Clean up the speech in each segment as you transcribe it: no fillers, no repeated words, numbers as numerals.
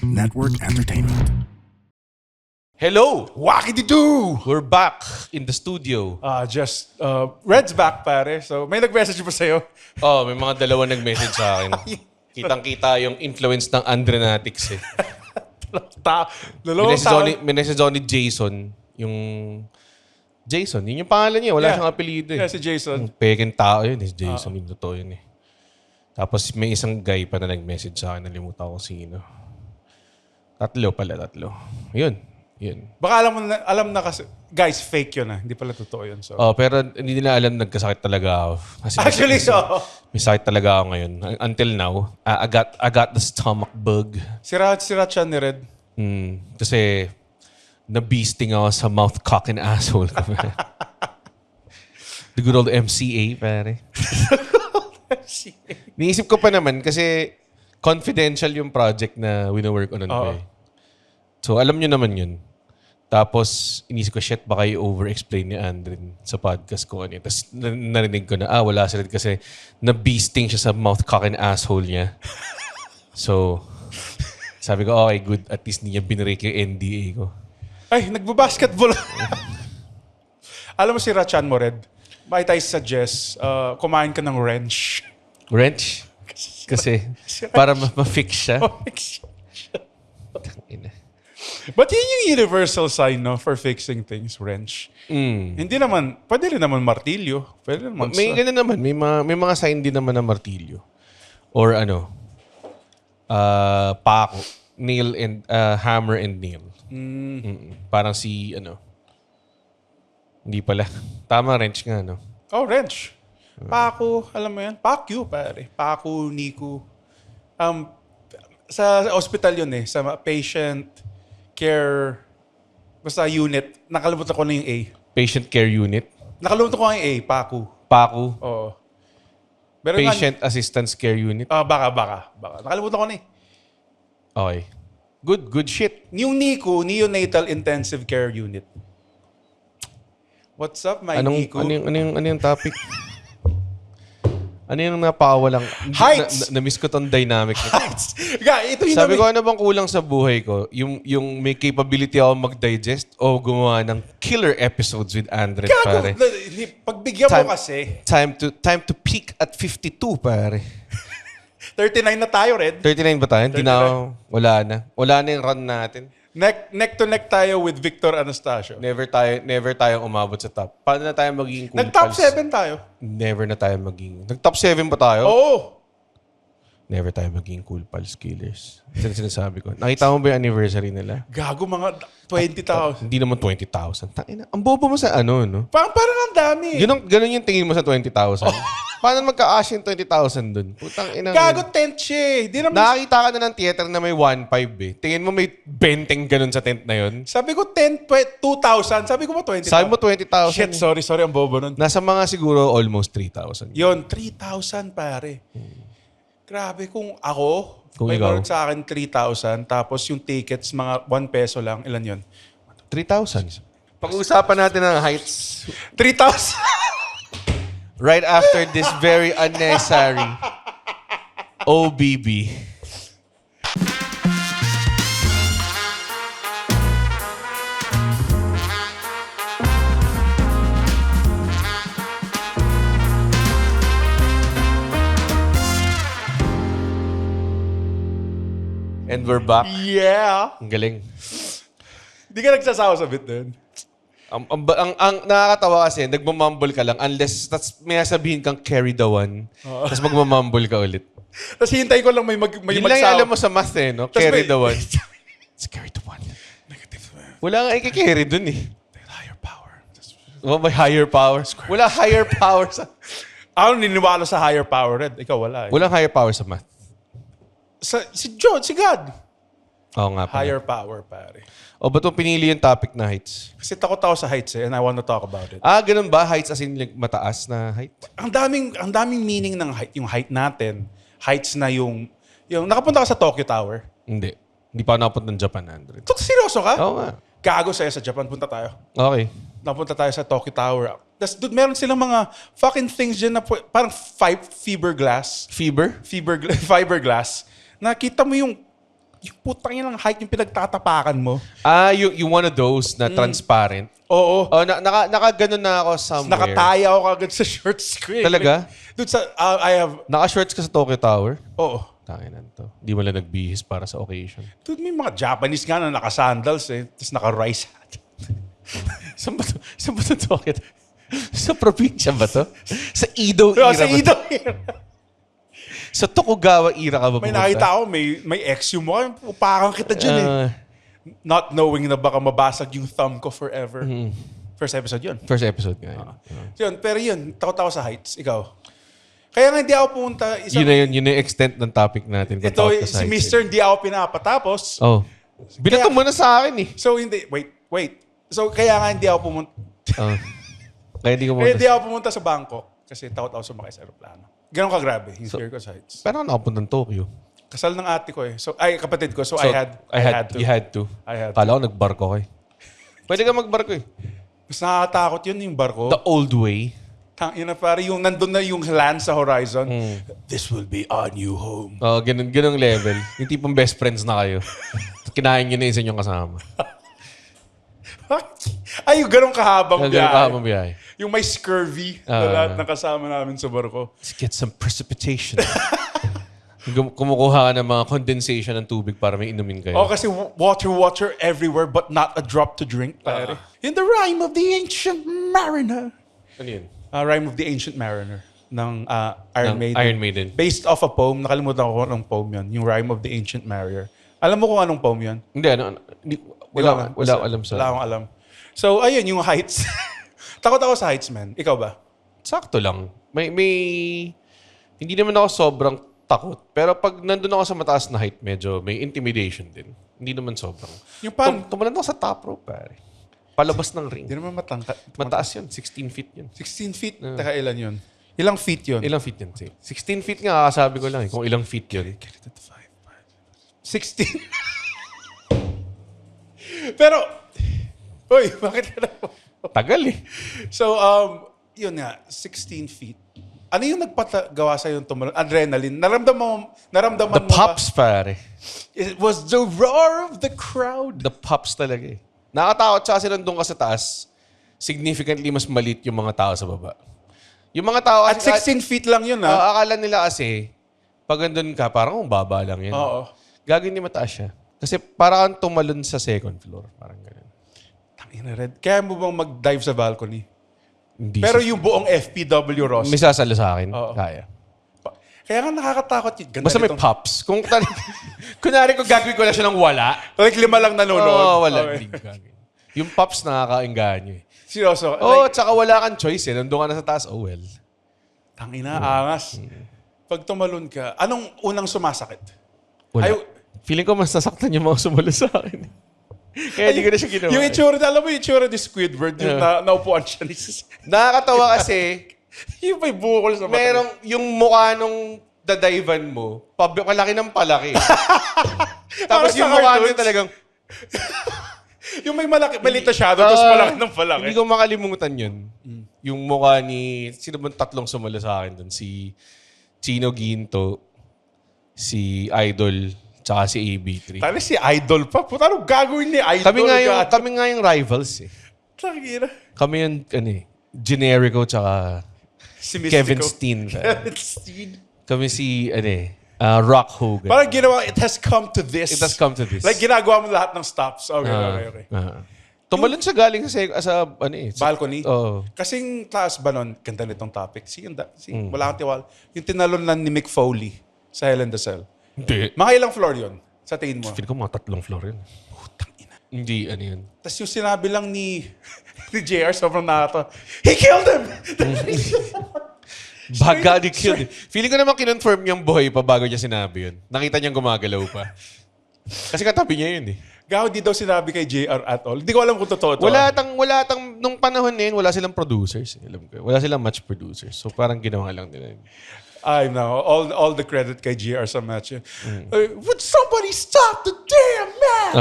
Network Entertainment. Hello! Wakididoo! We're back in the studio. Red's back, pare. So, may nag-message pa sa'yo. Oh, may mga dalawa nag-message sa akin. Kitang-kita yung influence ng Andrenatics eh. Dalawang tao. May message ako ni Jason. Yun yung pangalan niya. Wala siyang apelido eh. Yeah, si Jason. Peking tao yun. Si Jason, yung totoo yun eh. Tapos may isang guy pa na nag-message sa akin. Nalimutan ko sino. Tatlo. Yun. Baka alam na kasi, guys, fake yun ah. Hindi pala totoo yun. So. Oh, pero hindi nila alam nagkasakit talaga ako. Kasi Actually, may sakit talaga ako ngayon. Until now, I got the stomach bug. Sira siya ni Red. Kasi na-beasting ako sa mouth, cock, and asshole ko. The good old MCA, pare. Niisip ko pa naman kasi confidential yung project na wino-work on ko eh. So, alam nyo naman yun. Tapos, inisip ko, shit, baka i-over-explain ni Andren sa podcast ko. Ano. Tapos, narinig ko na, wala sila kasi na-beasting siya sa mouth, cock, and asshole niya. So, sabi ko, okay, good. At least niya binrake yung NDA ko. Ay, nagbabasketball. Alam mo si Rachan mo, Red? Might I suggest, kumain ka ng wrench. Wrench? Kasi, para ma-fix siya. But yun yung universal sign, no, for fixing things, wrench. Hindi naman, pwede rin naman martilyo. Pwede naman May ganun naman. May mga sign din naman na martilyo. Or pako. Nail and, hammer and nail. Parang hindi pala. Tama, wrench nga, no? Oh, wrench. Pako, alam mo yan? Pakyu, pare. Pako, Niku. Sa hospital yun eh. Sa patient care, basta unit. Nakalimutan ko na yung A. Patient care unit. Nakalimutan ko nga yung A, Paku. Paku. Oo. Pero Patient assistance care unit. Baka. Nakalimutan ko na eh. Okay. Good shit. Yung NICU, Neonatal Intensive Care Unit. What's up, my NICU? Ano yung topic? Ano yung napakawalang... Heights! Na-miss ko tong dynamic. Heights! Ito yung Sabi ko, ano bang kulang sa buhay ko? Yung may capability ako mag-digest o gumawa ng killer episodes with Andre, pare. Pagbigyan mo kasi... Time to peak at 52, pare. 39 na tayo, Red. 39 ba tayo? Hindi na, wala na. Wala na yung run natin. Neck to neck tayo with Victor Anastasio. Never tayo umabot sa top. Paano na tayo magiging cool Nag-top pals? 7 tayo. Never na tayo maging... Nag-top 7 ba tayo? Oo. Never tayo maging cool pals killers. Ito sinasabi ko. Nakita mo ba yung anniversary nila? Gago, mga 20,000. Hindi naman 20,000. Tangina, ang bobo mo sa no? Parang ang dami. Ganun yung tingin mo sa 20,000. Paano magka-ash yung 20,000 dun? Putang ina. Gago, tent siya eh. Di naman... Nakakita ka na ng theater na may 1.5 eh. Tingin mo may benteng ganun sa tent na yun? Sabi ko 2,000. Sabi ko ba 20,000? Sabi mo 20,000. Shit, sorry, ang bobo nun. Nasa mga siguro almost 3,000. Yon, 3,000 pare. Grabe, kung ako, Kung may ikaw? marot sa akin 3,000, tapos yung tickets, mga 1 peso lang. Ilan yon? 3,000. Pag-uusapan natin ang heights 3,000! right after this very unnecessary OBB. And we're back. Yeah! Ang galing. Di ka nagsasawa sa bit din. Ang nakakatawa kasi, nagmamumble ka lang unless may sabihin kang carry the one. Tapos magmamumble ka ulit. Tapos hintay ko lang may Yun lang yung alam mo sa math eh, no? Carry the one. It's carry the one. Negative. Wala nga i-carry dun eh. Higher power. May higher power. Wala higher power sa... Ako niniwala sa higher power, Red. Ikaw wala eh. Walang higher power sa math. Si God. Oo nga. Higher power, pare. O ba't mo pinili yung topic na heights? Kasi takot ako sa heights eh, and I want to talk about it. Ganun ba? Heights as in like, mataas na height? Ang daming meaning ng height, yung height natin. Heights na yung nakapunta ka sa Tokyo Tower. Hindi. Hindi pa ako nakapunta ng Japan, Andre. Seryoso ka? Oo nga. Gago sa'yo sa Japan, punta tayo. Okay. Napunta tayo sa Tokyo Tower. Tapos dude, meron silang mga fucking things dyan na parang fiberglass. Fever? Fiberglass. Nakita mo yung yung putang yun ang height yung pinagtatapakan mo. Yung one of those na transparent. Oo. Oh, naka-ganon na ako somewhere. Nakataya ako kagad sa shorts ko. Talaga? Dude, I have... Naka-shorts ka sa Tokyo Tower? Oo. Tanginan to. Di mo lang nagbihis para sa occasion. Dude, may mga Japanese nga na naka-sandals Tapos naka-rice hat. Saan ba to? Saan ba to Tokyo? Sa probinsya ba to? Sa Edo era Sa ba? Ido. Sa Tokugawa era ka ba May pumunta? nakita ako, may ex yung mo. Upakan kita dyan Not knowing na baka mabasag yung thumb ko forever. First episode yun. First episode nga yun. Yun. Pero yun, takot ako sa heights. Ikaw. Kaya nga hindi ako pumunta. Yun na yun. Yun na yung extent ng topic natin. kung Ito, takot ka si sa heights. Mr. hindi ako pinapatapos. Oh. Binato mo na sa akin eh. So hindi, wait. So kaya nga hindi ako pumunta. Oh. Kaya hindi ko Kaya muna. hindi ako pumunta sa Bangkok kasi takot ako sumakay sa aeroplano. Ganon ka grabe, yung fear ko sa heights. Pero ako nakapunta ng Tokyo. Kasal ng ate ko So, kapatid ko. So, So, I had to. You had to. I had to. Kala ko nagbarko ka eh. Pwede ka magbarko eh. Mas nakakatakot yun yung barko. The old way. Yun na pare, yung nandun na yung land sa horizon. This will be our new home. Oh, ganung level. Yung tipong best friends na kayo. Kinain nyo na isa yung kasama. Ay, yung ganong kahabang Ganun biyahe. kahabang biyahe. Yung may scurvy na lahat ng kasama namin sa barko. Let's get some precipitation. Kumukuha ka ng mga condensation ng tubig para may inumin kayo. Oh, kasi water everywhere but not a drop to drink, pare. In the Rhyme of the Ancient Mariner. Ano yun? Rhyme of the Ancient Mariner ng Iron Ng Maiden. Iron Maiden. Based off a poem. Nakalimutan ko kung anong poem yun. Yung Rhyme of the Ancient Mariner. Alam mo kung anong poem yun? Hindi, wala akong alam sa... Wala akong alam. So, ayun, yung heights. Takot ako sa heights, man. Ikaw ba? Sakto lang. Hindi naman ako sobrang takot. Pero pag nandun ako sa mataas na height, medyo may intimidation din. Hindi naman sobrang. Yung pan... Tumalan ako sa top rope, pare. Palabas ng ring. Hindi naman matangkat. Mataas yun. 16 feet yun. 16 feet? Taka ilan yun? Ilang feet yun? Ilang feet yun? 16 feet nga, kakasabi ko lang eh. Kung ilang feet yun. 16. Pero, uy, bakit ka na? Tagal eh. So, yun nga, 16 feet. Ano yung nagpagawa sa'yo yung tumalon? Adrenaline. Naramdaman The mo pops, pare. It was the roar of the crowd. The pops talaga eh. Nakakatakot siya kasi nandun ka sa taas, significantly mas malit yung mga tao sa baba. Yung mga tao... At 16 feet lang yun, ha? akala nila kasi, pag andun ka, parang baba lang yan. Oo. Gagawin ni mataas siya. Kasi parang kang tumalon sa second floor. Parang ganun. Tangina, Red. Kaya mo bang mag-dive sa balcony? Hindi Pero siya- yung buong FPW Ross. May sasalo sa akin. Oo. Kaya. Kaya nga nakakatakot yun. Ganda Basta may nitong- pops. Kunwari ko gagawin ko na siya ng wala. Like 5 lang nanonood. Oo, wala. Okay. Hindi gagawin. Yung pops nakakainganyo eh. Seryoso. Oo, Like, tsaka wala kang choice eh. Nandun ka na sa taas, oh well. tangina, angas. Pag tumalon ka, anong unang sumasakit? Wala. Ay- Feeling ko mas nasaktan yung mga sumalo sa akin. Kaya hindi ko na siya ginawa. Yung itsura, alam mo yung itsura ni Squidward, yung naupuan siya ni Nakakatawa kasi, yung may bukol sa mata. merong yung mukha nung dadaivan mo, palaki ng palaki. Tapos Para sa yung mukha cartoons. niya talagang, Yung may maliit na shadow, tapos malaki ng palaki. hindi ko makalimutan yun. Yung mukha ni, sino bang tatlong sumalo sa akin dun? Si Chino Ginto, si Idol, tsaka si AB3. Tali si Idol pa. Puta, anong gagawin ni Idol? Kami nga yung rivals eh. Tangina. Kami yung, Generico tsaka Si Kevin Mystico. Steen. Kevin Steen. Kami si, Rock Hogan. Parang ginawa, it has come to this. It has come to this. Like, ginagawa mo lahat ng stops. Okay. Tumalon siya galing sa Balcony? Oo. Kasing taas ba nun, ganda nitong topic. Wala kang tiwala. Yung tinalon lang ni Mick Foley sa Hell in the Cell. Hindi. Mga ilang floor yun? Sa tingin mo? Feeling ko mga 3 floor yun. Hindi, yun. Tapos yung sinabi lang ni JR, sobrang nakata. He killed him! Baga ni killed. Feeling ko naman kinonfirm niyang buhay pa bago niya sinabi yun. Nakita niyang gumagalaw pa. Kasi katabi niya yun eh. Gaw, di daw sinabi kay JR at all. Hindi ko alam kung totoo to. Wala tang, nung panahon na yun, wala silang producers. Alam ko. Wala silang match producers. So parang ginawa lang nila yun. I know. All the credit kay JR sa match. Would somebody stop the damn match?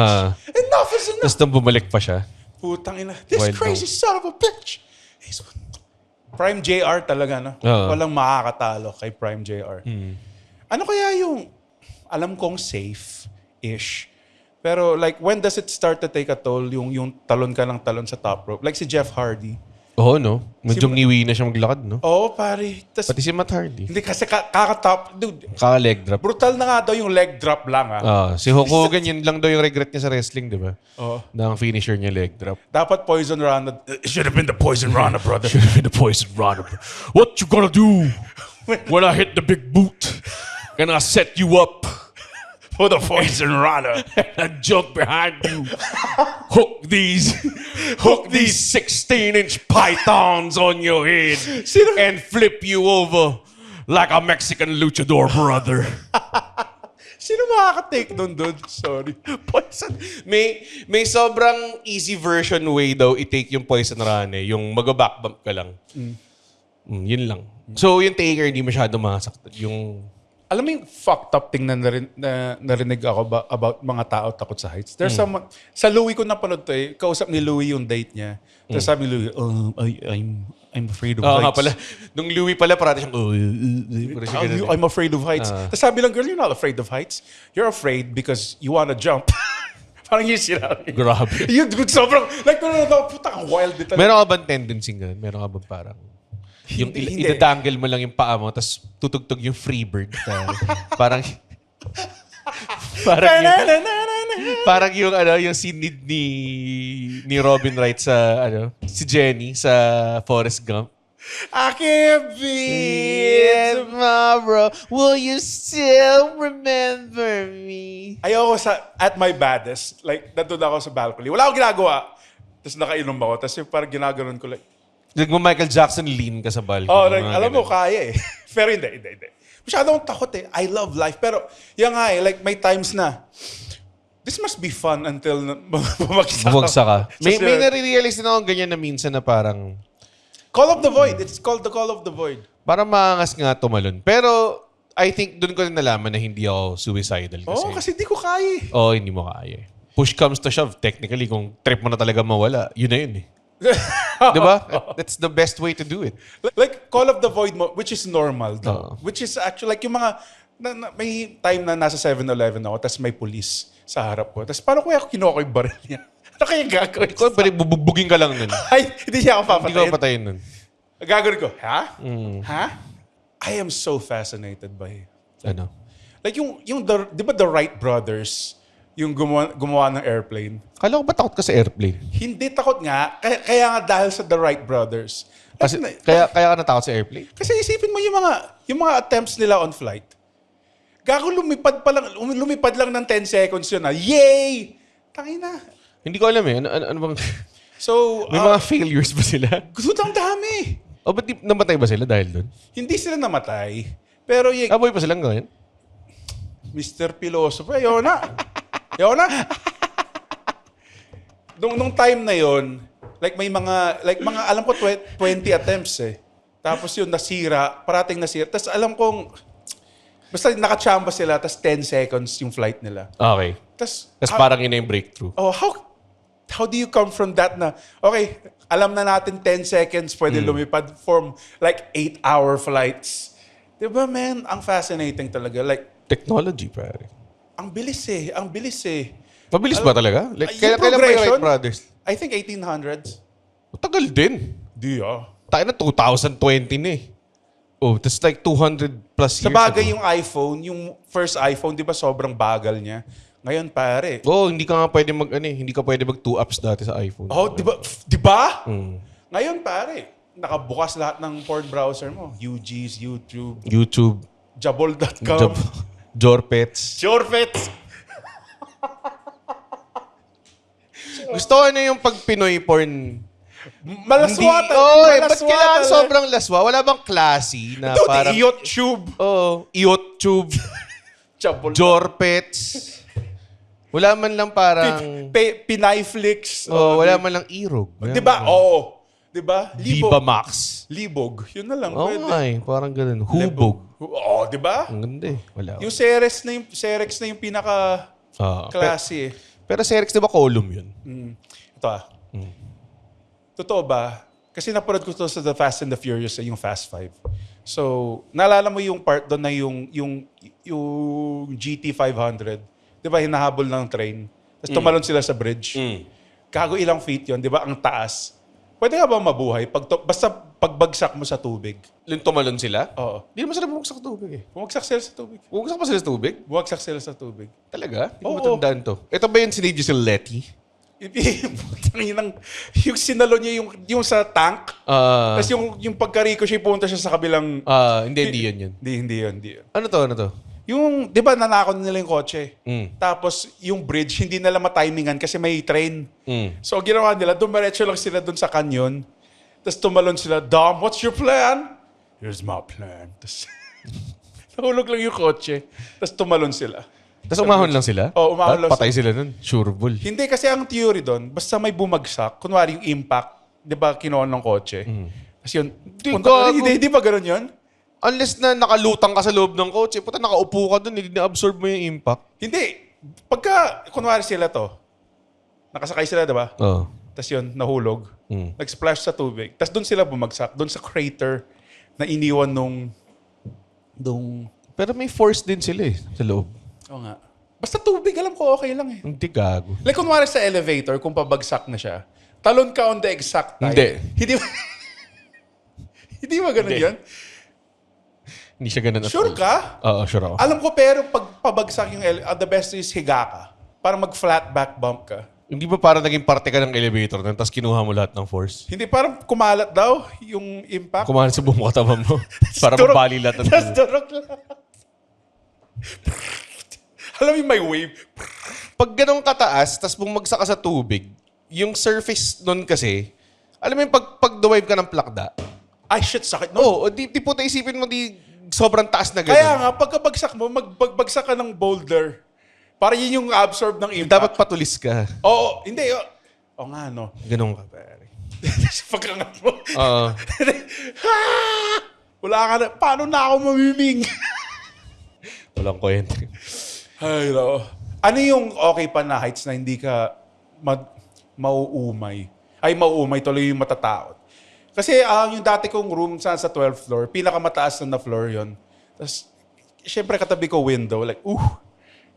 Enough is enough. Tapos nung bumalik pa siya. Putang ina. This Wild crazy son of a bitch. Prime JR talaga, no? Walang makakatalo kay Prime JR. Ano kaya yung, alam kong safe, ish. Pero like, when does it start to take a toll yung talon ka ng talon sa top rope? Like si Jeff Hardy. Oo, no? Medyo ngiwi na siya maglakad, no? Oo, pare. Tas, Pati si Matt Hardy. hindi kasi kaka-top. Dude, Kaka-leg drop. brutal na nga daw yung leg drop lang Si Hulk Hogan, yun lang daw yung regret niya sa wrestling, di ba? Oo. Na ang finisher niya leg drop. Dapat Poison Rana. It should have been the Poison Rana, brother. Should have been the poison runner. What you gonna do when I hit the big boot? And I set you up For the Poison Rana. and jump behind you. Hook these 16-inch pythons on your head Sino- and flip you over like a Mexican luchador, brother. Sino makaka-take nun, dude? Sorry. Poison. May sobrang easy version way daw i-take yung poison run eh. Yung mag-back bump ka lang. Yun lang. So yung taker hindi masyado masaktan. Yung Alam mo yung fucked up thing na narinig ako about mga tao takot sa heights? There's someone, sa Louie ko napanood to eh, kausap ni Louie yung date niya. Tapos sabi ni Louie, I'm afraid of heights. nga pala. Nung Louie pala parati siyang parati siya ganun eh. I'm afraid of heights. Tapos sabi lang, girl, you're not afraid of heights. You're afraid because you wanna jump. Parang yun sinabi. Grabe. Yun, dude, sobrang, like, puta kang wild dito. Meron ka bang tendency ganun? Meron ka bang parang yung Hindi. idadangle mo lang yung paa mo tapos tutugtog yung Freebird. Parang parang yung yung scene ni Robin Wright sa si Jenny sa Forrest Gump. I can't be Tomorrow, will you still remember me? Ayoko at my baddest, like, nandun ako sa balcony. Wala akong ginagawa. Tapos nakainom ako. Tapos yung parang ginaganon ko, like, Mo Michael Jackson lean ka sa balcony. like, alam ganun. mo, kaya eh. Pero hindi. Masyado akong takot eh. I love life. Pero, yan nga eh, like, may times na, this must be fun until Bumagsak ka. May Kasi- nare-realize din ako ganyan na minsan na parang Call of the Void. It's called the Call of the Void. parang maangas nga tumalon. Pero I think doon ko rin nalaman na hindi ako suicidal kasi. Oo, kasi di ko kaya eh. Hindi mo kaya eh. Push comes to shove. Technically, kung trip mo na talaga mawala, yun na yun eh. Di ba? That's the best way to do it. Like, Call of the Void mo, which is normal Oo. though. Which is actually, like, yung mga, may time na nasa 7-Eleven ako, tapos may police sa harap ko. Tapos paano kaya ako kinuha ko yung baril niya? Ano kaya gagawin ko? Ikaw, balik bubugbugin ka lang nun. Ay, hindi niya ako Hindi papatayin. ka patayin nun. Gagawin ko, ha? Ha? I am so fascinated by, Ano? like, di ba the Wright brothers, yung gumawa ng airplane? Kala ko ba takot ka sa airplane? Hindi takot nga, kaya nga dahil sa the Wright brothers. Kasi, kaya ka natakot sa airplane? Kasi isipin mo yung mga attempts nila on flight. Gago, lumipad lang ng 10 seconds yun na. Yay! Tangina. Hindi ko alam eh. Ano bang... So, May mga failures ba sila? ang dami. Ba't namatay ba sila dahil doon? Hindi sila namatay. Pero Aboy pa silang gawin? Mr. Philosopher, ayaw na. Nung time na yon, like mga alam ko 20 attempts eh. Tapos yun parating nasira. Tapos alam kong basta nakachamba sila, tapos 10 seconds yung flight nila. Okay. Tapos Parang yun na yung breakthrough. how do you come from that na, okay, alam na natin 10 seconds pwede lumipad from like 8-hour flights. Diba, man? Ang fascinating talaga. Like, Technology, pare. ang bilis eh. Mabilis ba talaga? Like, kailan Yung ba yung progression, Wright brothers? I think 1800s. Tagal din. Di ah. Tayo na 2020 na eh. That's like 200 plus years Sa bagay ago. yung iPhone, yung first iPhone, di ba sobrang bagal niya? Ngayon, pare. Hindi ka nga pwede hindi ka pwede mag 2 apps dati sa iPhone. Oh, di ba? Di ba? Mm. Ngayon, pare. Nakabukas lahat ng porn browser mo. UG's, YouTube, Jabol.com. Jorpets. Jorpets. Gusto ko na yung pag Pinoy porn. Malaswa Ba't kailangan sobrang laswa? Wala bang classy na Dude, parang... YouTube. YouTube, Jabol. Jorpets. Wala man lang parang... Pinayflix. wala man lang irog. Di ba? Oo. Di ba? Viva Max. Libog. Yun na lang. Oo nga eh. Parang ganun. Hubog. Oo, di ba? Ang ganda eh. Wala. Yung Cerex na yung pinaka classy eh. Pero Cerex, di ba column yun? Ito Totoo ba? Kasi napanood ko to sa The Fast and the Furious, yung Fast 5. So, naalala mo yung part doon na yung GT500 Di ba, hinahabol ng train. Tapos tumalon sila sa bridge. Gago ilang feet yon, di ba? Ang taas. Pwede nga ba mabuhay? Basta pagbagsak mo sa tubig. Yung tumalon sila? Oo. Hindi naman sila bumagsak sa tubig eh. Bumagsak sila sa tubig. Bumagsak pa sila sa tubig? Bumagsak sila sa tubig. Talaga? Hindi ko Oo. matandaan to. Ito ba yung sinidyo si Letty? Yung sinalo niya yung sa tank. Tapos yung pagkariko siya, punta siya sa kabilang... Hindi yun yun. Hindi yun. Ano to? Yung, di ba, nanakaw nila yung kotse. Mm. Tapos, yung bridge, hindi nila matimingan kasi may train. So, ang ginawa nila, dumiretso lang sila dun sa canyon. Tapos tumalon sila, Dom, what's your plan? Here's my plan. Tapos, nahulog lang yung kotse. Tapos tumalon sila. Tapos umahon lang sila? Oo, umahon lang Patay sila nun. Sure bull. Hindi, kasi ang theory doon, basta may bumagsak, kunwari yung impact, di ba, kinuha ng kotse. Tapos yun, gago. hindi ba ganun yun? Unless na nakalutang ka sa loob ng kotse, puta nakaupo ka dun, hindi na-absorb mo yung impact. Hindi. Pagka, kunwari sila to, nakasakay sila, di ba? Oo. Tapos yun, nahulog. Nag-splash sa tubig. Tapos doon sila bumagsak. Doon sa crater na iniwan nung... Pero may force din sila eh, sa loob. Oo nga. Basta tubig, alam ko okay lang eh. Hindi gago. Like kunwari sa elevator, kung pabagsak na siya, talon ka on the exact time. Hindi. Hindi ba? Hindi ba ganun Hindi. yun? Hindi siya ganun at Sure all. ka? Oo, sure ako. Alam ko, pero pag pabagsak yung the best is higa ka. Para mag-flat back bump ka. Hindi ba para naging parte ka ng elevator nun, tapos kinuha mo lahat ng force? Hindi, parang kumalat daw yung impact. Kumahan sa buong katawan mo. para Durog- mabali lahat ng Tapos durog lahat. Alam mo yung may wave. Pag ganun kataas, tapos bumagsak ka sa tubig, yung surface nun kasi, alam mo yung pag dumive ka ng plakda, Ay, shit, sakit. oo, di puta isipin mo di sobrang taas na ganun. Kaya nga, pagkabagsak mo, magbagsak ka ng boulder. Para yun yung absorb ng impact. Dapat patulis ka. Oo, hindi. Oo nga, no. Ganun ka, pare. Pagkangat mo. Oo. Wala ka na. Paano na ako mamiming? Walang kwento. Ay, no. Ano yung okay pa na heights na hindi ka mauumay? Ay, mauumay tuloy yung matatakot. Kasi yung dati kong room sa 12th floor, pinakamataas na floor yon. Tapos, syempre katabi ko window, like,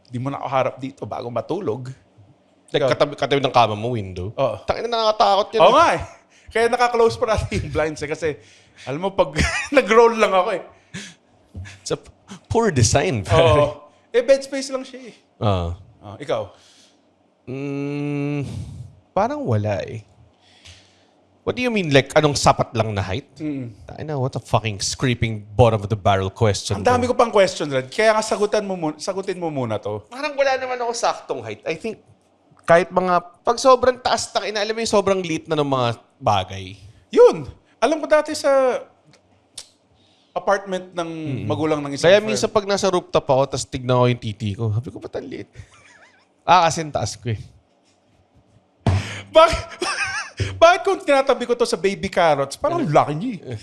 di mo na ako harap dito bago matulog. Like, katabi ng kama mo, window. Oo. Tangina, nakakatakot yan. Oo nga eh. Kaya naka-close pa natin yung blinds eh. Kasi, alam mo, pag nag-roll lang ako eh. It's a poor design, pare. Oo. Bed space lang siya eh. Oo. Ikaw? Parang wala eh. What do you mean? Like, anong sapat lang na height? I know, what a fucking scraping bottom of the barrel question. Ang dami ko pang question, Red. Kaya nga sagutin mo muna to. Parang wala naman ako saktong height. I think, kahit pag sobrang taas, alam mo yung sobrang liit na ng mga bagay. Yun. Alam ko dati sa apartment ng magulang ng isang Kaya friend. minsan pag nasa rooftop ako, tapos tignan ko yung titi ko, sabi ko, ba't ang liit? Kasi ang taas ko eh. Bakit kung tinatabi ko to sa baby carrots, parang laki niya eh.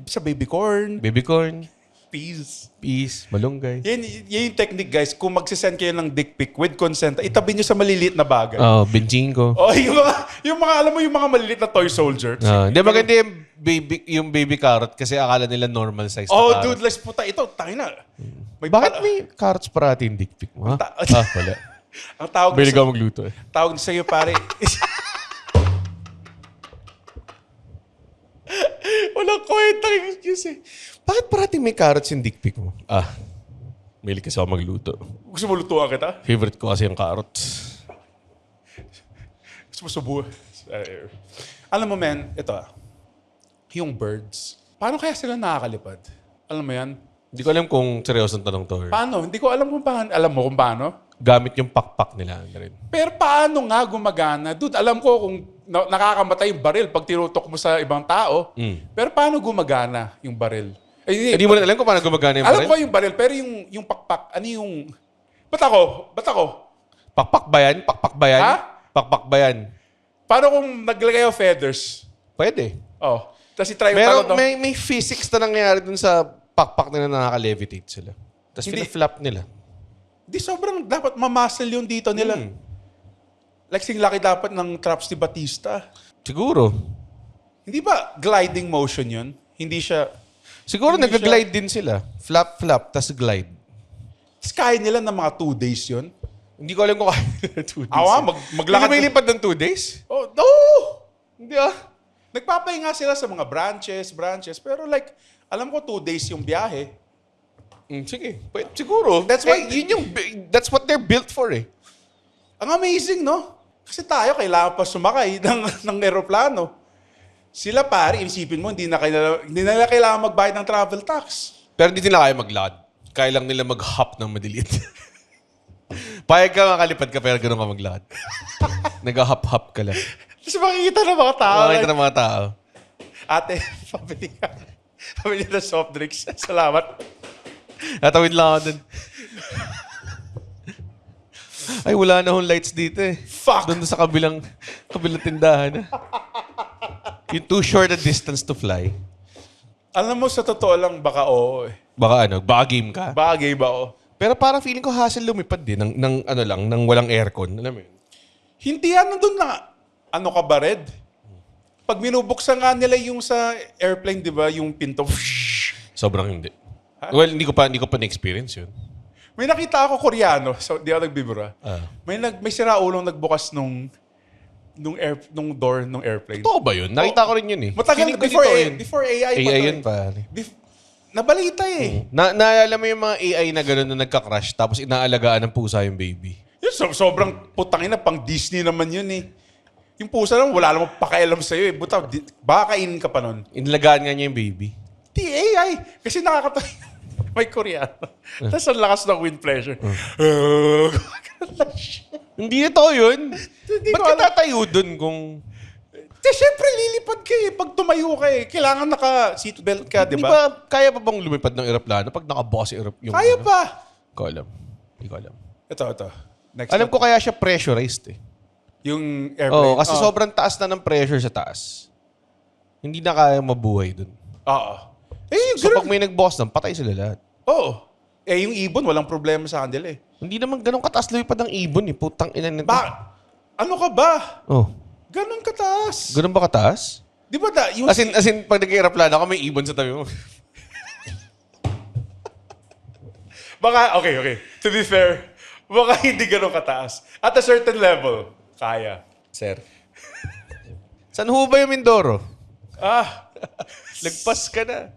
Sa baby corn, Baby corn, peas. peas, malunggay. Yan yung technique, guys. Kung magsisend kayo ng dick pic with consent, itabi nyo sa maliliit na bagay. Benjing ko. Yung mga, alam mo yung mga maliliit na toy soldier. Hindi, maganda yung baby carrot kasi akala nila normal size na carrot. Dude, let's puta. Ito, tayo na. Bakit may carrots parati yung dick pic mo, ha? Wala. Ang tawag Bilig ako magluto eh. tawag sa iyo, pare. Walang kwentang excuse eh. Bakit parating may carrots yung dick pic mo? Bilig kasi ako magluto. Gusto mo lutuan kita? Favorite ko kasi yung carrots. Gusto mo subuhan? Alam mo, men, ito yung birds. Paano kaya sila nakakalipad? Alam mo yan? Hindi ko alam kung seryosong tanong to. Paano? Hindi ko alam kung paano. Alam mo kung paano? Gamit yung pakpak nila na rin. Pero paano nga gumagana? Dude, alam ko kung nakakamatay yung baril pag tinutok mo sa ibang tao. Pero paano gumagana yung baril? Hindi mo na alam kung paano gumagana yung alam baril? ko yung baril, pero yung pakpak, ano yung... Ba't ako? Pakpak ba yan? Pakpak ba yan? Ha? Pakpak ba yan? Paano kung naglagay ako feathers? Pwede. Tapos i-try mo Pero talon may physics na nangyayari dun sa pakpak nila na nakaka-levitate sila. Tapos Hindi. fina-flap nila. Di sobrang dapat mamuscle yung dito nila. Like sing laki dapat ng traps ni Batista. Siguro. Hindi ba gliding motion yun? Hindi siya... Siguro Hindi nag-glide din sila. Flap, flap, tas glide. Tapos kaya nila ng mga 2 days yun. Hindi ko alam kung kaya 2 days. Awa, maglakad. Hindi ba ilipad ng 2 days? Oh, no! Hindi ah. Nagpapahinga sila sa mga branches. Pero like, alam ko 2 days yung biyahe. Sige. Pwede, siguro. That's why- That's what they're built for eh. Ang amazing, no? Kasi tayo, kailangan pa sumakay ng aeroplano. Sila pare, isipin mo, hindi na nila kailangan magbayad ng travel tax. Pero hindi nila kaya maglakad. Kaya lang nila mag-hop ng madilit. Payag ka, makalipad ka, pero gano'n ka maglakad. Nag-hop-hop ka lang. Tapos makikita ng mga tao. Makita ng mga tao. Ate, pabili ng soft drinks. Salamat. Natawid lang ako dun. Ay, wala na hong lights dito eh. Fuck! Doon sa kabilang tindahan. Yung too short a distance to fly. Alam mo, sa totoo lang, baka oo eh. Baka game ka. Bagay ba oo? Pero parang feeling ko hassle lumipad din ng walang aircon. Alam mo yun? Hindi doon na. Ano ka ba, Red? Pag binubuksan nga nila yung sa airplane, di ba, yung pinto. Sobrang hindi. Well, hindi ko pa na-experience yun. May nakita ako Koreano, so di ako nagbibura. Ah. May siraulong nagbukas nung door ng airplane. Totoo ba yun? Nakita ko rin yun eh. Matagal Feeling ko before totoo yun. before AI pa. AI to yun eh. pare. Nabalita eh. Naalala mo yung mga AI na gano'n na nagka-crash tapos inaalagaan ng pusa yung baby? Yun, sobrang putangin na pang Disney naman yun eh. Yung pusa lang, wala namang pakialam sa'yo eh. Buta, baka kainin ka pa nun. Inalagaan nga niya yung baby. Di AI. Kasi nakakatawa. May Koreano. Tapos ang lakas ng wind pressure. Hindi ito yun. Hindi Ba't ko ka alam. tatayo dun kung... Siyempre, lilipad ka eh. Pag tumayo ka eh, kailangan naka-seatbelt ka, di Di ba? ba kaya pa bang lumipad ng eroplano pag nakabukas yung... Kaya ano? pa. Hindi ko alam. Ito. Next Alam ko kaya siya pressurized eh. yung airplane. Oo, kasi sobrang taas na ng pressure sa taas. Hindi na kaya mabuhay dun. Oo. Eh, yung So ganun. pag may nag-boss doon, patay sila lahat. Oo. Eh, yung ibon, walang problema sa kanila eh. Hindi naman ganun kataas lumipad ng ibon eh. Putang ina nito. Ano ka ba? Oh. Ganun kataas. Ganun ba kataas? Di ba yung... As in pag nag-aeroplano ako, may ibon sa tabi mo. Baka, okay. To be fair, baka hindi ganun kataas. At a certain level, kaya. Sir. San ho ba yung Mindoro? Lagpas ka na.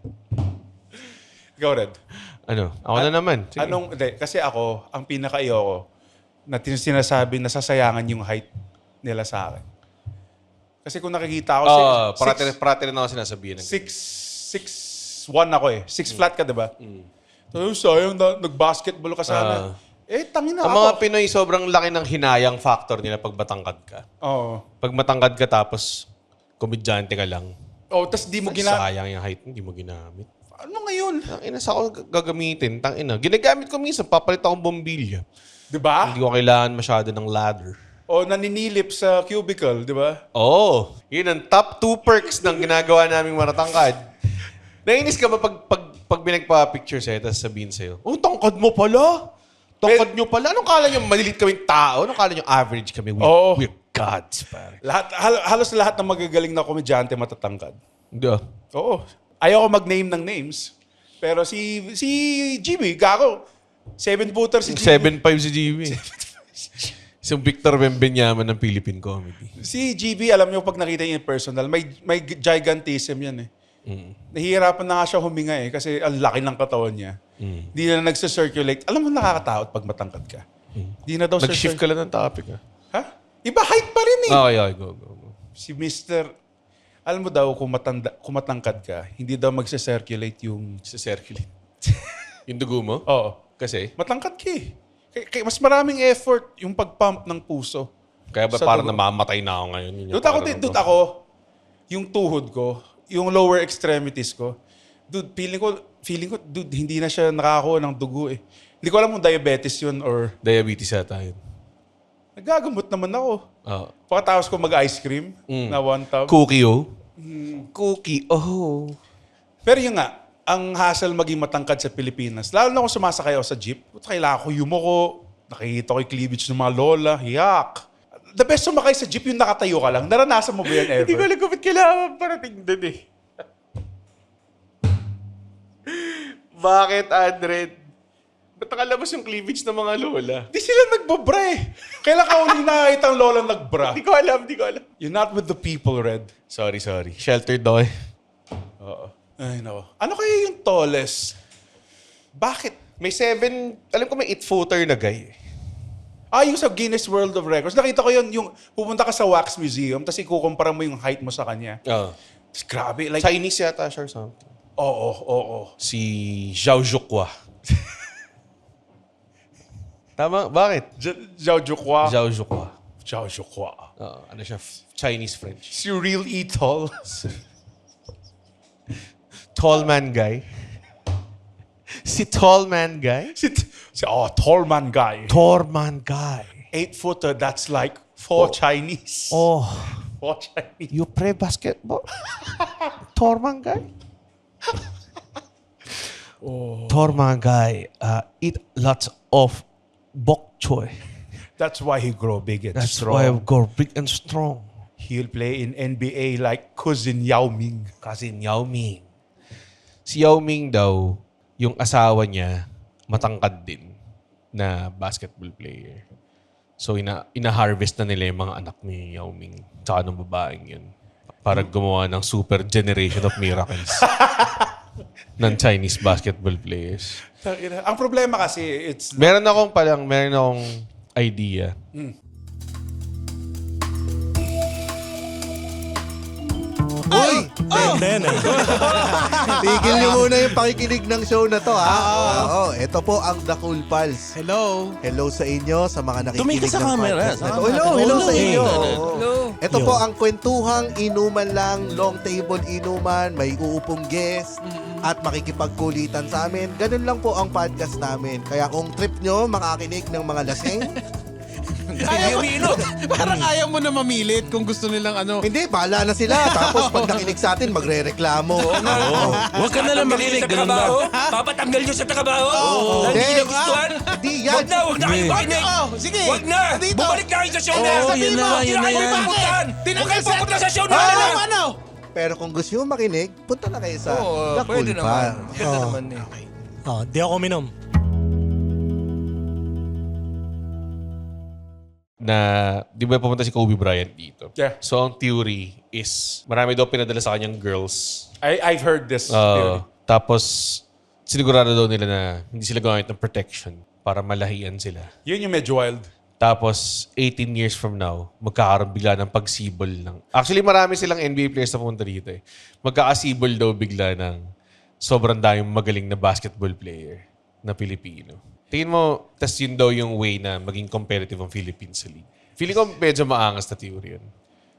Ikaw, Red. Ano? Ako na naman. Sige. Kasi ako, ang pinaka-ayoko, na sinasabi, nasasayangan yung height nila sa akin. Kasi kung nakikita ako, Parati rin ako sinasabihin. 6'1" ako eh. 6 flat ka, diba? Sayang, nag-basketball ka sana. Tangin na Ang ako. mga Pinoy, sobrang laki ng hinayang factor nila pag matangkad ka. Oo. Pag matangkad ka tapos komedyante ka lang, Tas di mo sayang yung height, hindi mo ginamit. Ano ngayon? Tangina sa ako gagamitin. Tangina. Ginagamit ko minsan, papalit akong bombilya. Diba? Hindi ko kailangan masyado ng ladder. O naninilip sa cubicle, diba? Oo. Yun ang top 2 perks ng ginagawa naming maratangkad. Nainis ka ba pag binagpa-picture sa'yo tapos sabihin sa'yo, oh, tangkad mo pala. Tangkad nyo pala. Anong kala nyo malilit kaming tao? Anong kala nyo average kami? Oo. We're gods, pare. Halos lahat ng magagaling na komedyante matatangkad. Hindi ah. Oo. Ayoko mag-name ng names. Pero si Jimmy, gago. 7-footer si Jimmy. 7'5 si Jimmy. Si Victor Wembanyama ng Philippine comedy. Si GB, alam niyo pag nakita niya in personal, may gigantism yan eh. Nahihirapan na nga siya huminga eh kasi ang laki ng katawan niya. Hindi na nagsa-circulate. Alam mo nakakatakot pag matangkad ka. Hindi na daw Nag-shift ka lang ng topic ah. Ha? Iba height pa rin eh. Okay, go. Si Mr. Alam mo daw kung matangkad ka, hindi daw magsa-circulate yung... Sa circulate. Yung dugo mo? Oo. Kasi? Matangkad ka eh. Kaya mas maraming effort yung pag-pump ng puso. Kaya ba Sa parang dugo. namamatay na ako ngayon? Yun yung Dude ako, yung tuhod ko, yung lower extremities ko, feeling ko, hindi na siya nakakakuha ng dugo eh. Hindi ko alam kung diabetes yun or... Diabetes yata yun. Nagagamot naman ako. Oo. Pagkatapos ko mag-ice cream na 1 tub. Cookie, oh. Cookie, oh. Pero yun nga, ang hassle maging matangkad sa Pilipinas, lalo na kung sumasakay ako sa jeep, kailangan ko yumuko, nakikita ko yung cleavage ng mga lola, yak. The best sumakay sa jeep yung nakatayo ka lang. Naranasan mo ba yan ever? Hindi ko alam kung ba't kailangan parating doon eh. Bakit, Andred? Ba't nakalabas yung cleavage ng mga lola? Di sila nagbabra eh. Kailan ka uli nakakita ang lola nagbra? Di ko alam. You're not with the people, Red. Sorry. Sheltered daw eh. Oo. Ay, nako. Ano kaya yung tallest? Bakit? May 7, alam ko may 8-footer na guy. Yung sa Guinness World of Records. Nakita ko yun, yung pupunta ka sa Wax Museum, tapos ikukumpara mo yung height mo sa kanya. Tapos grabe. Like, Chinese yata siya or something. Oo. Si Zhao Zhuqua. Tama? Bakit? Zhao Zhuqua. Zhao Zhuqua. Zhao Zhuqua. Ano siya? Chinese-French. Si Real E. Tall. Tall man guy. Si Tall man guy? Tall man guy. Tall man guy. 8-footer, that's like 4 Chinese. Oh, 4 Chinese. you play basketball? Tall man guy? Tall man guy eat lots of bok choy. That's why he grow big and That's strong. why I go big and strong. He'll play in NBA like cousin Yao Ming. Kasi Yao Ming. Si Yao Ming daw, yung asawa niya, matangkad din na basketball player. So, ina-harvest na nila yung mga anak ni Yao Ming. Tsaka ng babaeng yun. Para gumawa ng super generation of miracles ng Chinese basketball players. Ang problema kasi, it's... Meron akong idea. Uy! Tigil niyo muna yung pakikinig ng show na to, ha? Oo, ito po ang The Cool Pals. Hello. Hello sa inyo, sa mga nakikinig Tumingin ka sa ng camera. podcast na to. Sa Hello camera. sa inyo. Hello. Ito po ang kwentuhang inuman lang, long table inuman, may uupong guest, at makikipagkulitan sa amin. Ganun lang po ang podcast namin. Kaya kung trip nyo makakinig ng mga lasing, Ayaw umiinom. Parang ayaw mo na mamilit kung gusto nilang ano. hindi, bahala na sila. Tapos pag nakinig sa atin, magre-reklamo. Huwag ka na lang makinig. Ganun ba? Papatanggal nyo sa trabaho? Hindi. Hindi nagustuhan? Hindi yan. Huwag na kayo makinig! Sige. Huwag na! Dito. Bumalik na kayo sa show na! Oo, yun na nga, Hindi yun na kayo yan. pupuntahan! Tinanggal Huwag kayo sa- pupunta sa show na! Ano? Pero kung gusto nyo makinig, punta na kayo sa Oo, The Cool pwede naman. Pals. Ganda naman eh. Di ako minom. Na, di ba pumunta si Kobe Bryant dito? Yeah. So, ang theory is, marami daw pinadala sa kanyang girls. I've heard this. theory. Tapos, sinigurado daw nila na hindi sila gumamit ng protection para malahian sila. Yun yung medyo wild. Tapos, 18 years from now, magkakaroon bigla ng pagsibol ng... Actually, marami silang NBA players na pumunta dito eh. Magkakasibol daw bigla ng sobrang daming magaling na basketball player na Pilipino. Tingin mo, tas yun daw yung way na maging competitive ang Philippines sa league. Feeling ko medyo maangas na theory yun.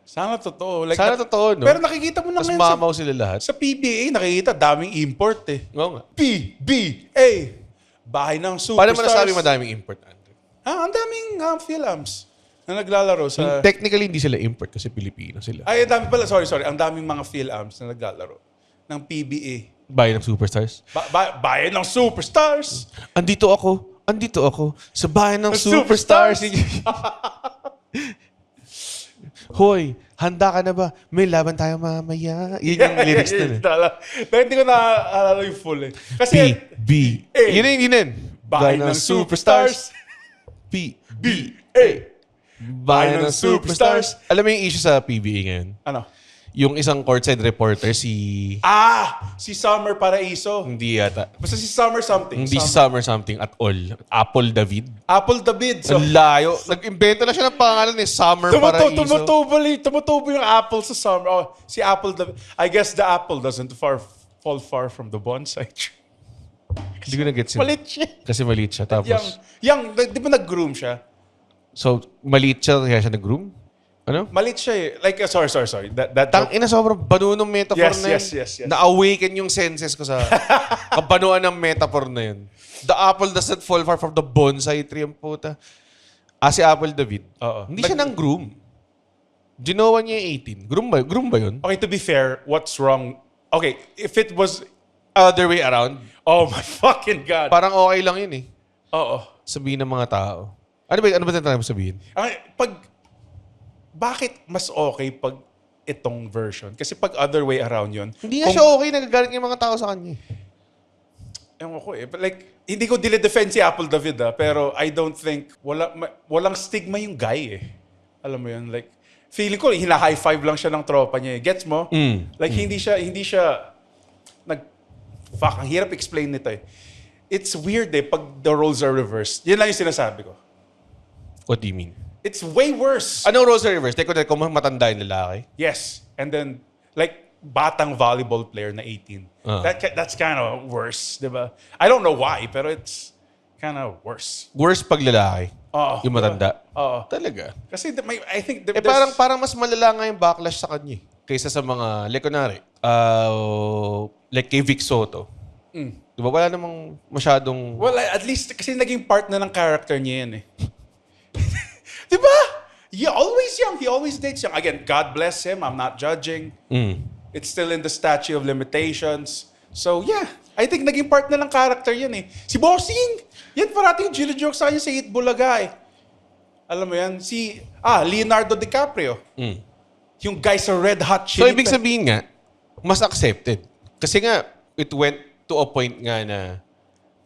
Sana totoo. Like, Sana totoo, no? Pero nakikita mo na Tas ngayon mamaw sila lahat. sa PBA, nakikita daming import eh. Oo nga. PBA! Bahay ng superstars. Paano mo nasabi madaming import, Andrew? Ang daming Philams na naglalaro sa... Technically, hindi sila import kasi Pilipino sila. Ay, ang dami pala. Sorry. Ang daming mga Philams na naglalaro ng PBA. Bayan ng superstars. Bayan ng superstars! Andito ako sa bayan ng superstars. Hoy, handa ka na ba? May laban tayo mamaya. Yun yung lyrics nun eh. Hindi ko na yung full eh. Kasi, PBA. Yun yun. bayan ng superstars. PBA. Bayan ng superstars. Alam mo yung issue sa PBA ngayon? Ano? Yung isang courtside reporter, si Summer Paraiso. hindi yata. Basta si Summer something. Hindi si Summer something at all. Apple David. Apple David. So, Ang layo. Nag-invento na siya ng pangalan ni Summer Paraiso. tumutubo yung apple sa Summer. Oh, si Apple David. I guess the apple doesn't fall far from the bonsai tree. Hindi ko na-gets yun. Malit siya. Kasi maliit siya. Tapos, Di ba nag-groom siya? so, maliit siya kaya siya nag-groom? Ano? Malit siya eh. Like, sorry. That Tang ina, sobrang banunong metaphor Yes, na yun. yes. Na-awaken yung senses ko sa kabanuan ng metaphor na yun. The apple doesn't fall far from the bonsai tree. Ang puta. Si Apple David. Oo. Hindi siya nang groom. Ginawa niya yung 18. Groom ba yun? Okay, to be fair, what's wrong? Okay, if it was... Other way around. Oh my fucking God. Parang okay lang yun eh. Oo. Sabihin ng mga tao. Ano ba tinatry mo sabihin? Bakit mas okay pag itong version? Kasi pag other way around yun... Hindi nga siya okay. Nagagalit yung mga tao sa kanya. Ewan ko eh. But like, hindi ko dile-defend si Apple David pero I don't think, walang stigma yung guy eh. Alam mo yun, like, feeling ko, hina-high five lang siya ng tropa niya eh. Gets mo? Like, hindi siya, fuck, ang hirap explain nito eh. It's weird eh, pag the roles are reversed. Yan lang yung sinasabi ko. What do you mean? It's way worse. Anong roles are reverse? Teko, kung matanda yung lalaki. Yes. And then, like, batang volleyball player na 18. That's kind of worse, di ba? I don't know why, pero it's kind of worse. Worse pag lalaki. Oo. Yung matanda. Oo. Talaga. Kasi I think Parang mas malala nga yung backlash sa kanya kaysa sa mga, like kunwari, like kay Vic Soto. Di ba? Wala namang masyadong... Well, at least kasi naging part na ng character niya yan eh. Di ba? Always young. He always dates young. Again, God bless him. I'm not judging. It's still in the statute of limitations. So, yeah. I think naging part na ng character yan eh. Si Bossing! Yan parating gilo-joke sa kanya sa Hit Bulaga eh. Alam mo yan? Leonardo DiCaprio. Yung guy sa Red Hot Chili So, ibig sabihin nga, mas accepted. Kasi nga, it went to a point nga na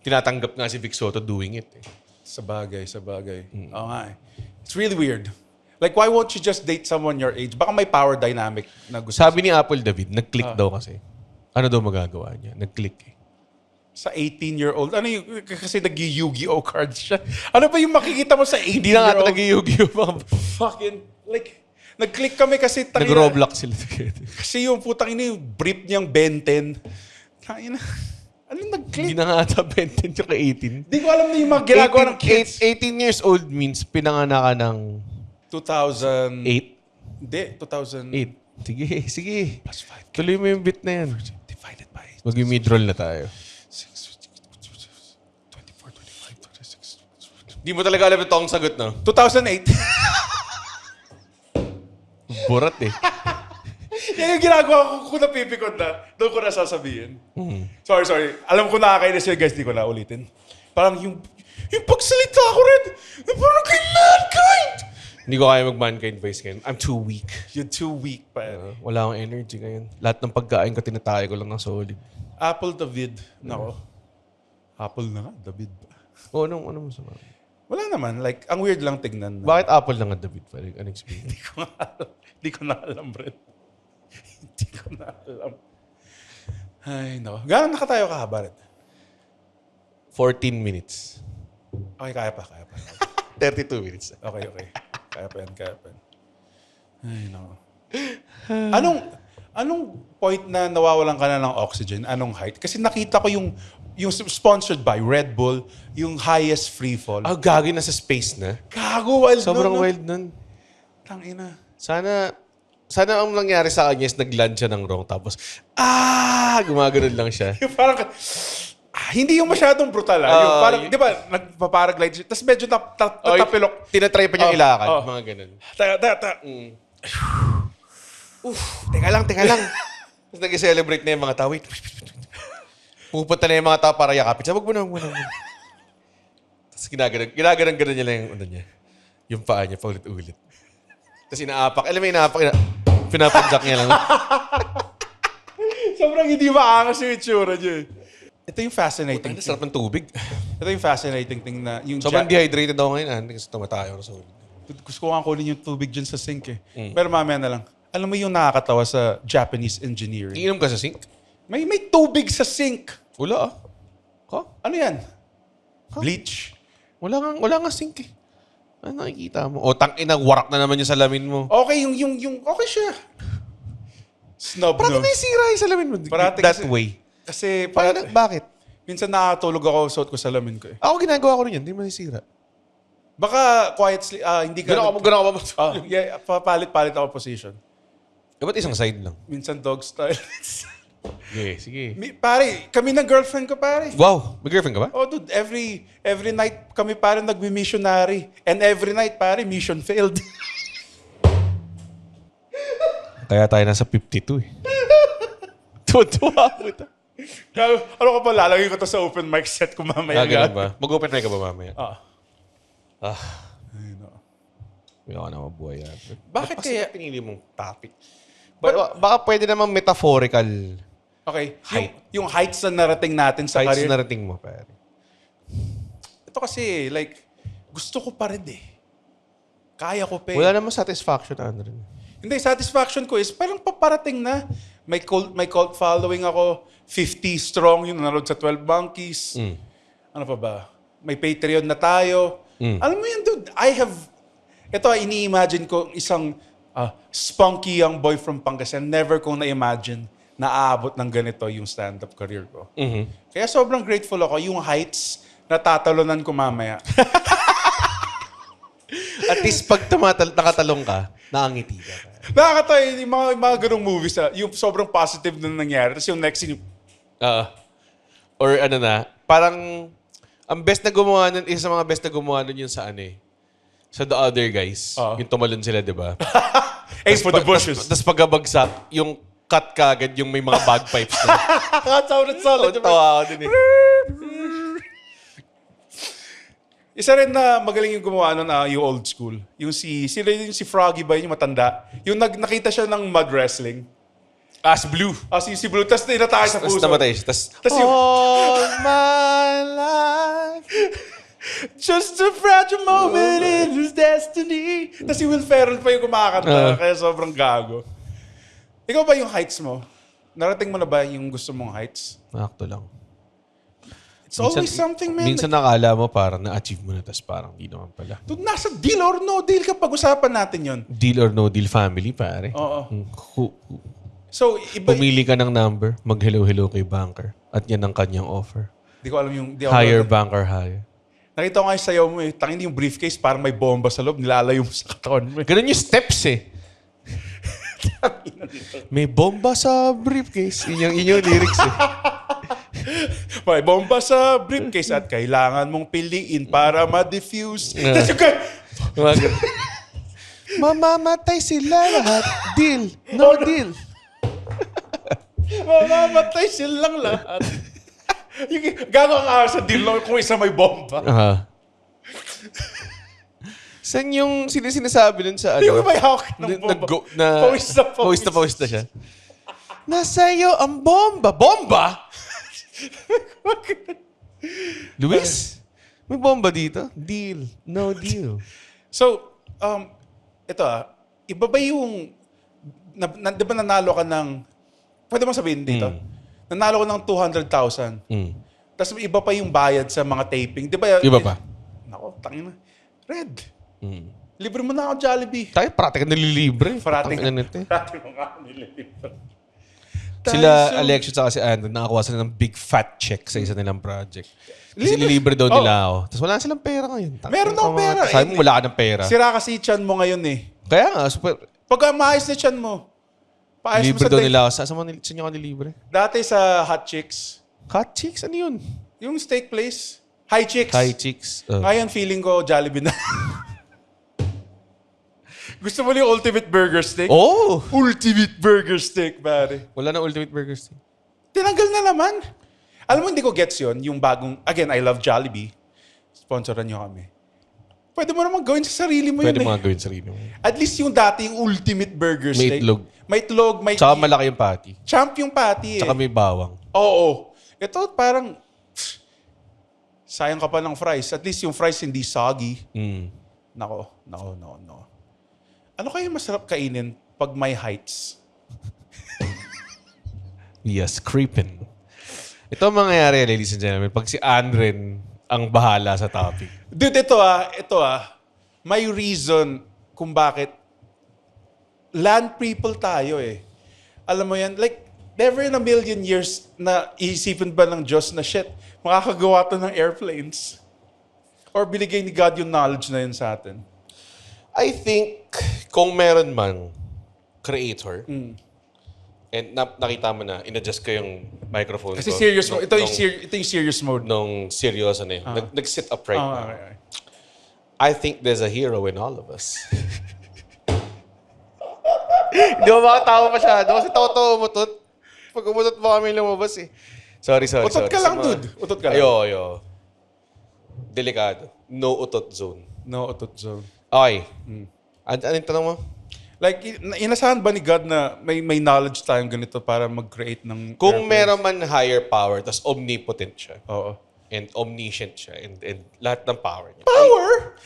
tinatanggap nga si Vic Soto doing it. Sa bagay. Oo nga eh. It's really weird. Like, why won't you just date someone your age? Baka may power dynamic na gusto. Sabi ni Apple David, nag-click daw kasi. Ano daw magagawa niya? Nag-click eh. Sa 18-year-old. Ano yung, kasi nag-Yu-Gi-Oh cards siya. Ano ba yung makikita mo sa 18-year-old? Hindi na nga nag-Yu-Gi-Oh! Fucking, like, nag-click kami kasi Nag-Roblox sila together. Kasi yung putang ina yung brief niyang Benten. Tangina. Ano yung nag-click? Hindi na nga ata 20 tsaka 18. Di ko alam na yung mga ginagawa ng kids. 18 years old means pinanganak ka ng 2008. 8. Hindi, 2008. Sige. Plus 5. Tuloy mo yung bit na yan. Divided by Mag-mid-roll na tayo. 24, 25, 26. Di mo talaga alam ito ang sagot, no? 2008. Burat eh. Yan yung ginagawa ko kung napipikot na. Doon ko na sasabihin. Sorry. Alam ko nakakainis yun, guys. Di ko na ulitin. Parang yung pagsalita ko rin. Parang kay mankind. Hindi ko kaya mag-mankind voice ngayon. I'm too weak. You're too weak, pa. Wala akong energy ngayon. Lahat ng pagkain ko, tinatay ko lang ng solid. Apple David. Nako. Apple na nga, David ba? O, ano mo sa mga? Wala naman. Like, ang weird lang tignan. Bakit Apple lang ang David? Parang unexplained. Hindi ko na alam, Brett. Hindi ko na alam. Ay, nako. Gano'n nakatayo ka, Brett? 14 minutes. Okay, kaya pa. 32 minutes. Okay. Kaya pa yan. Ay, nako. Anong point na nawawalan ka na ng oxygen? Anong height? Kasi nakita ko yung sponsored by Red Bull, yung highest free fall. Gagi na sa space na. Gago, wild Sobrang nun, no? wild nun. Tangina. Sana ang nangyari sa kanya is nag-land siya ng wrong tapos, gumagano'n lang siya. Yung parang, hindi yung masyadong brutal. Yung parang, di ba, nagpa-paraglide siya. Tapos medyo tatapilok. Tinatry pa niya ilakad. Mga ganun. Teka lang. Tapos nag-celebrate na yung mga tao. Wait. Pupunta na yung mga tao para yakapin. Sabi, wag mo na. Tapos ginaganon niya lang yung niya. Yung paa niya, paulit-ulit. Tapos inaapak. Alam mo, pinapadyak niya lang. Sobrang hindi maangas yung itsura niya. Ito yung fascinating Ang sarap ng tubig. Ito yung fascinating thing na yung Sobrang dehydrated ako ngayon. Kasi tumatayo ako sa ulit. gusto ko nga kunin yung tubig dyan sa sink eh. Pero mamaya na lang. Alam mo yung nakakatawa sa Japanese engineering? Iinom ka sa sink? May tubig sa sink. Wala Ha? Ano yan? Bleach. Wala nga sink eh. Ano nakikita mo? O tangina, warak na naman yung salamin mo. Okay, yung okay siya. Snob, Parang no? may sira yung salamin mo. Parati That kasi- way. Kasi Bakit? minsan nakatulog ako, suot ko salamin ko eh. Ako ginagawa ko rin yan. Hindi mo nasira. Baka quiet sleep, hindi ka... Gano'n ako ba? Yeah, papalit-palit ako position. Ba't isang side lang? Minsan dog style. Sige. Pare, kami ng girlfriend ko, pare. Wow! May girlfriend ka ba? Oh, dude, every night kami pare nagmi-missionary. And every night, pare, mission failed. Kaya tayo nasa 52 eh. Tuwa mo ito. Ano ka pa, lalagay ko to sa open mic set ko mamaya. Ganun ba? Mag-open mic ka ba mamaya? Hindi ako na mabuhay yan. Bakit kaya- pinili mong topic? Baka pwede namang metaphorical. Okay. Height. Yung heights na narating natin sa Heights career. na narating mo, pare. Ito kasi, like, gusto ko pa rin eh. Kaya ko pa eh. Wala namang satisfaction, Andren. Hindi, satisfaction ko is parang paparating na. May cult following ako. 50 strong yung nanood sa 12 Monkeys. Ano pa ba? May Patreon na tayo. Alam mo yun, dude, ito, ini-imagine ko isang spunky young boy from Pangasinan. Never kong na-imagine na aabot ng ganito yung stand-up career ko. Kaya sobrang grateful ako. Yung heights, natatalonan ko mamaya. At least pag nakatalong ka, nakangiti ka. Nakakatawa yung mga ganong movies yung sobrang positive na nangyari. Tapos yung next scene, Or ano na, parang ang best na gumawa nun, isa sa mga best na gumawa nun yun sa ano eh. Sa The Other Guys. Yung tumalon sila, di ba? aim for the bushes. Tapos pagkabagsak, yung cut ka agad yung may mga bagpipes na. Solid. Tawa ako din eh. Isa rin na magaling yung gumawa nun, yung old school. Yung si Froggy ba yun, yung matanda. Yung nakita siya ng mud wrestling. As Blue. Si Blue, tapos inatake sa Tapos puso. namatay siya. Tapos, Tas yung- all my life. Just a fragile moment in his destiny. Tapos si Will Ferrell pa yung kumakanta, kaya sobrang gago. Ikaw ba yung heights mo? Narating mo na ba yung gusto mong heights? Nakakto lang. It's always something, man. Minsan nakala mo parang na-achieve mo na, tapos parang di naman pala. Dude, nasa deal or no deal ka pag-usapan natin yon. Deal or no deal family, pare. Oo. Hmm. So, iba... Pumili ka ng number, mag-hello-hello kay banker. At yan ang kanyang offer. Di ko alam yung... Higher banker, higher. Nakita ko nga yung sayaw mo eh. Tangin yung briefcase, parang may bomba sa loob. Nilalayo mo sa katawan mo eh. Ganun yung steps eh. May bomba sa briefcase. Yun yung lyrics eh. May bomba sa briefcase at kailangan mong piliin para ma-diffuse. Tapos yung Mga ganun. Mamamatay sila lahat. Deal. No deal. mamamatay silang lahat. Yung gano'n ang sa deal lang kung isa may bomba. Saan yung sinasabi nun sa ano? Yung may hawak ng bomba. Pawis na siya. Nasa iyo ang bomba. Bomba? Luis? May bomba dito? Deal. No deal. So, ito iba ba yung, di ba nanalo ka ng, pwede mo sabihin dito, nanalo ka ng 200,000. Tapos may iba pa yung bayad sa mga taping. Di ba? Iba pa? Nako, tangin na. Red. Libre mo na ako Jollibee. Tayo, parati ka nalilibre. Parating Tangina nito eh. Parating mo nga ako nililibre. Sila, Alexio at si Andrew, nakakuha sila ng big fat check sa isa nilang project. Kasi libre daw nila ako. Tapos wala silang pera ngayon. Meron daw pera. Sabi mo, wala ka ng pera. Sira kasi chan mo ngayon eh. Kaya nga, super, Pag maayos na chan mo, paayos mo libre sa daw day. nila ako. Saan nyo ka nilibre? Dati sa Hot Chicks, Hot chicks? Ano yun? yung steak place, High Chicks. High chicks. Ngayon feeling ko Jollibee na. Gusto mo yung Ultimate Burger Steak? Oh! Ultimate Burger Steak, pare. Wala na Ultimate Burgers. Tinanggal na naman. Alam mo, hindi ko gets yon yung bagong, again, I love Jollibee. Sponsoran nyo kami. Pwede mo naman gawin sa sarili mo Pwede yun mga gawin sarili mo. At least yung dati, yung Ultimate Burger May Steak. itlog. May itlog, may... Tsaka malaki yung patty. Champ yung patty eh. Tsaka may bawang. Oo. Ito parang, sayang ka pa ng fries. At least yung fries hindi soggy. Nako. Ano kaya masarap kainin pag may heights? Yes, creeping. Ito ang mangyayari, ladies and gentlemen, pag si Andren ang bahala sa topic. Dude, ito may reason kung bakit land people tayo eh. Alam mo yan, like, never in a million years na iisipin ba ng Diyos na shit, makakagawa to ng airplanes. Or binigay ni God yung knowledge na yun sa atin. I think, kung meron man creator, and nakita mo na, in-adjust ko yung microphone Kasi ko. serious mode. Ito yung serious mode. Nung seryoso na yun. Nag-sit upright na. Okay. I think there's a hero in all of us. Hindi mo makatawa masyado kasi tawa-tawa umutot. Pag umutot mo kami lumabas eh. Sorry. Utot ka lang, dude. Utot ka lang. Ayo. Delikado. No utot zone. No, utot zone. Okay. Ano yung tanong mo? Like, inasahan ba ni God na may knowledge tayong ganito para mag-create ng Kung airplanes? meron man higher power, tas omnipotent siya, Oo. and omniscient siya, and lahat ng power niya. Power?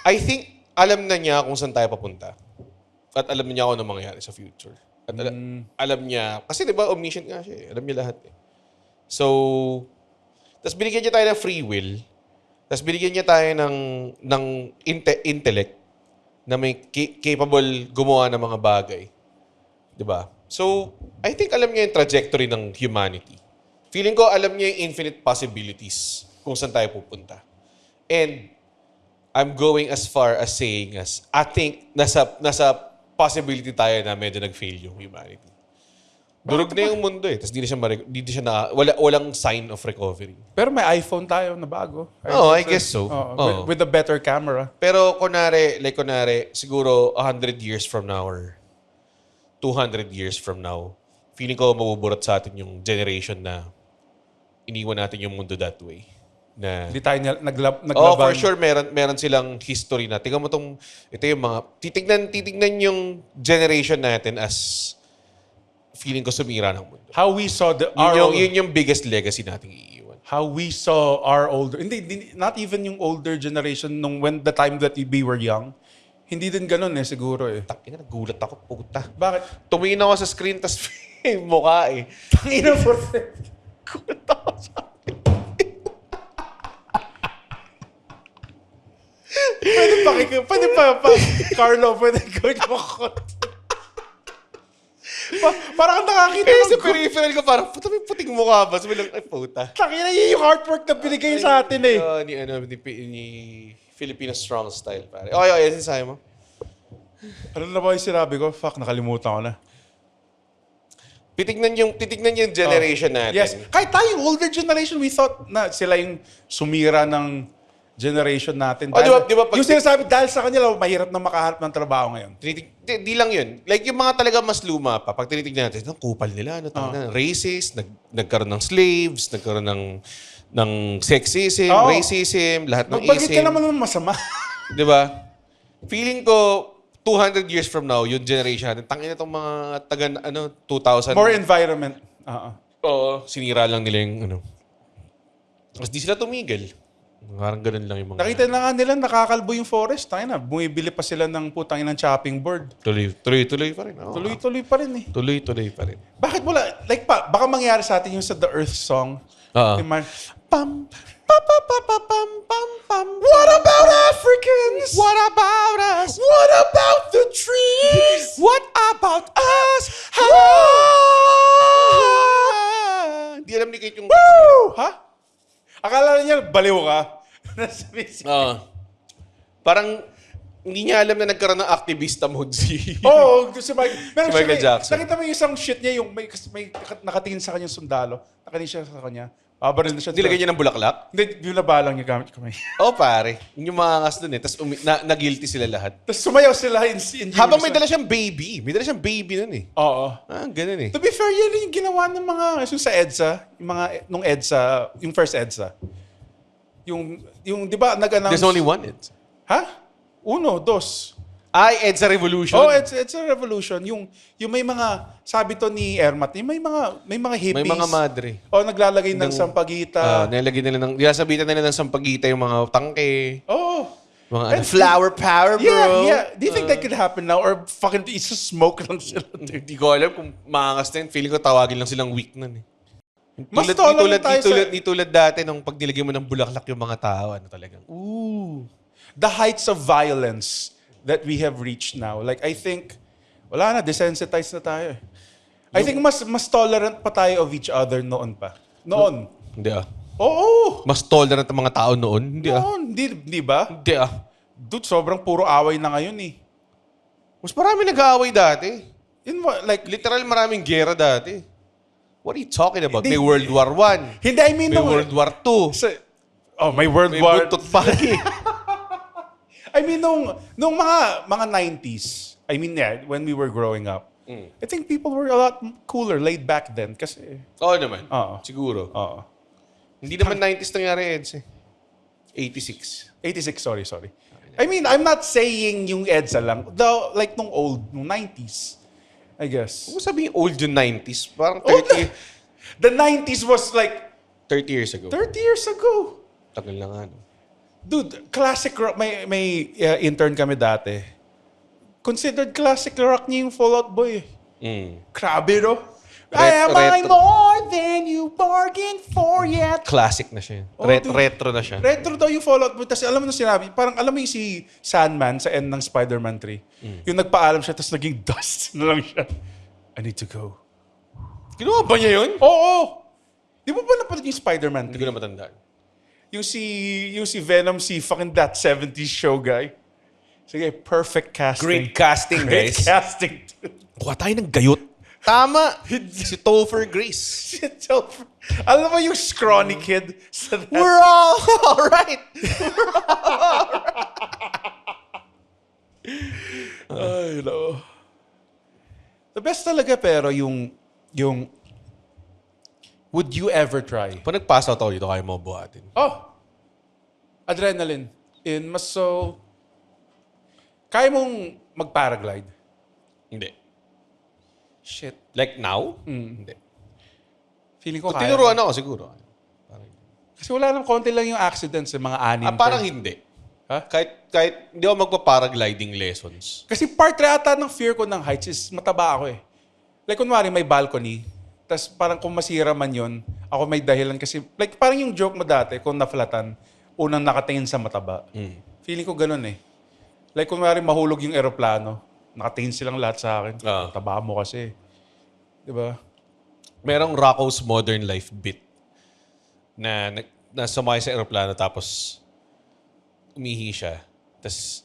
I think, alam na niya kung saan tayo papunta. At alam niya kung ano mangyayari sa future. At alam niya, kasi di ba omniscient nga siya eh. Alam niya lahat eh. So, tas binigyan niya tayo ng free will. Tas binigyan niya tayo ng intellect na may capable gumawa ng mga bagay. Di ba? So, I think alam niya yung trajectory ng humanity. Feeling ko alam niya yung infinite possibilities kung saan tayo pupunta. And I'm going as far as saying I think nasa possibility tayo na medyo nag-fail yung humanity. Durog na yung mundo eh. Tapos di na siya walang sign of recovery. Pero may iPhone tayo na bago. Oh, I guess so. Oo, Oo. with a better camera. Pero kunwari, siguro 100 years from now or 200 years from now, feeling ko mabuburat sa atin yung generation na iniwan natin yung mundo that way. Na, Hindi tayo naglaban. oh, for sure, meron silang history na. Tingnan mo ito yung mga, titignan yung generation natin as feeling ko sumira ng mundo. How we saw Yun yung biggest legacy nating iiwan. how we saw our older, hindi, not even yung older generation when the time that we were young. Hindi din ganun siguro eh. Takina, nagulat ako, puta. Bakit? Tumingin ako sa screen, tas may mukha eh. Tangina for Gulat ako sa Pwede pa, Carlo, pwede gawin mo ko. Parang nakakita Eh, sa ng peripheral ko, parang, puta, may puting mukha ba? Sabi lang, ay, puta. Tangina, yun yung artwork na binigay sa atin eh. Ni Filipino Strong Style, pare. Okay, sinasabi mo. Ano na ba yung sinabi ko? Fuck, nakalimutan ko na. Titignan yung generation natin. Yes. Kahit tayong older generation, we thought na sila yung sumira ng generation natin. Oh, di ba, yung sinasabi, dahil sa kanila, mahirap na makahanap ng trabaho ngayon. Di lang yun. Like yung mga talaga mas luma pa, pag tinitignan natin, ang kupal nila, racist, nagkaroon ng slaves, nagkaroon ng sexism, Oo. racism, lahat ng Magbagit ka ism. naman ng masama. Di ba? Feeling ko, 200 years from now, yung generation natin, tangin na itong mga taga, 2000. More environment. Oo, sinira lang nila yung, Tapos di sila tumigil. Parang ganun lang yung mga... Nakita na nga nila, nakakalbo yung forest. Tayo na, bumibili pa sila ng putangin ng chopping board. Tuloy pa rin. Oo. Tuloy-tuloy pa rin eh. Tuloy pa rin. Bakit wala? Like baka mangyari sa atin yung sa The Earth song. Oo. Yung pam, pa, pa, pa, pa, pam, pam, pam. What about Africans? What about us? What about the trees? What about us? Hindi alam ni Kate yung... Woo! Ha? Akala niya, baliw ka. Oo. Parang hindi niya alam na nagkaroon ng activista mode si... Oo, si Michael. Si Michael Jackson. Nakita mo yung isang shit niya, yung may nakatingin sa kanyang sundalo. Nakatingin siya sa kanya. Babaril na siya. Nilagay niya ng bulaklak? Hindi, binabalang niya gamit kamay. Oo, pare. Yun yung mga angas dun eh. Tapos na-guilty sila lahat. Tapos sumayaw sila in Habang may unison. dala siyang baby. May dala siyang baby nun eh. Oo. Ganun eh. To be fair, yan yung ginawa ng mga, yung sa EDSA, nung EDSA, yung first EDSA. Yung di ba, nag-announce... There's only one EDSA. Ha? Uno, dos. Ay, EDSA Revolution. Oh, it's a revolution. Yung may mga, sabi to ni Ermat, yung may mga hippies. May mga madre. Oh, naglalagay ng sampagita. Nilagay nila nilasabitan nila ng sampagita yung mga tangke. Oh. Mga flower power, bro. Yeah. Do you think that could happen now? Or fucking it's just smoke lang sila? Hindi ko alam kung maangas na yun. Feeling ko tawagin lang silang weak nun eh. Mas tolerant tayo sa... Di tulad dati nung pag nilagay mo ng bulaklak yung mga tao, talagang, ooh. The heights of violence that we have reached now. Like, I think, wala na, desensitized na tayo. I think mas tolerant pa tayo of each other noon pa. Noon. Hindi ah. Oo. Mas tolerant ang mga tao noon. Hindi ah. Noon. Di ba? Hindi ah. Dude, sobrang puro away na ngayon eh. Mas marami nag-aaway dati. Like, Literal maraming gera dati. What are you talking about? Hindi. May World War I. hindi, I mean, May World War II. may World May War... buntot pa rin. I mean, nung mga 90s, I mean, yeah, when we were growing up, I think people were a lot cooler, laid back then. Kasi, Oo naman. Oo. Siguro. oo. Hindi naman 90s nangyari, Eds eh. 86. 86, sorry. I mean, I'm not saying yung EDSA lang. Though, like nung old, nung 90s, I guess. Kung sabihin old yung 90s, parang Old 30, The 90s was like 30 years ago. 30 years ago. Tagal na nga. No? Dude, classic rock. May intern kami dati. Considered classic rock niya yung Fall Out Boy. Grabe, no? I am I retro. more than you bargained for yet. Classic na siya. Oh, dude. Retro na siya. Retro daw yung Fall Out Boy. Tapos alam mo na sinabi, parang alam mo yung si Sandman sa end ng Spider-Man 3. Yung nagpaalam siya, tapos naging dust na lang siya. I need to go. Ginawa ba niya yun? Oo! Di mo ba napanood yung Spider-Man 3? Hindi ko na matandaan. Yung si Venom, si fucking That 70s Show guy. Sige, perfect casting. Great casting, Great guys. casting. Kuha tayo ng gayot. Tama! si Topher Grace. Shit, so, alam mo yung scrawny kid sa That... We're all alright! Ay, no. The best talaga pero yung would you ever try? Pag nag-pass out ako dito, kaya mo buhatin. Oh! Adrenaline. Kaya mong mag-paraglide? Hindi. Shit. Like now? Hindi. Feeling ko Kung kaya. tinuruan ako, siguro. Kasi wala nang konti lang yung accidents mga anim. Parang hindi. Ha? Kahit hindi ako magpa-paragliding lessons. Kasi part ata ng fear ko ng heights is mataba ako eh. Like kunwari may balcony, tas parang kung masira man yun, ako may dahilan kasi, like parang yung joke mo dati, kung naflatan, unang nakatingin sa mataba. Feeling ko ganun eh. Like kunwari mahulog yung eroplano, nakatingin silang lahat sa akin. Taba mo kasi. Diba? Merong Rocco's Modern Life bit na sumakay sa aeroplano tapos umihi siya. Tapos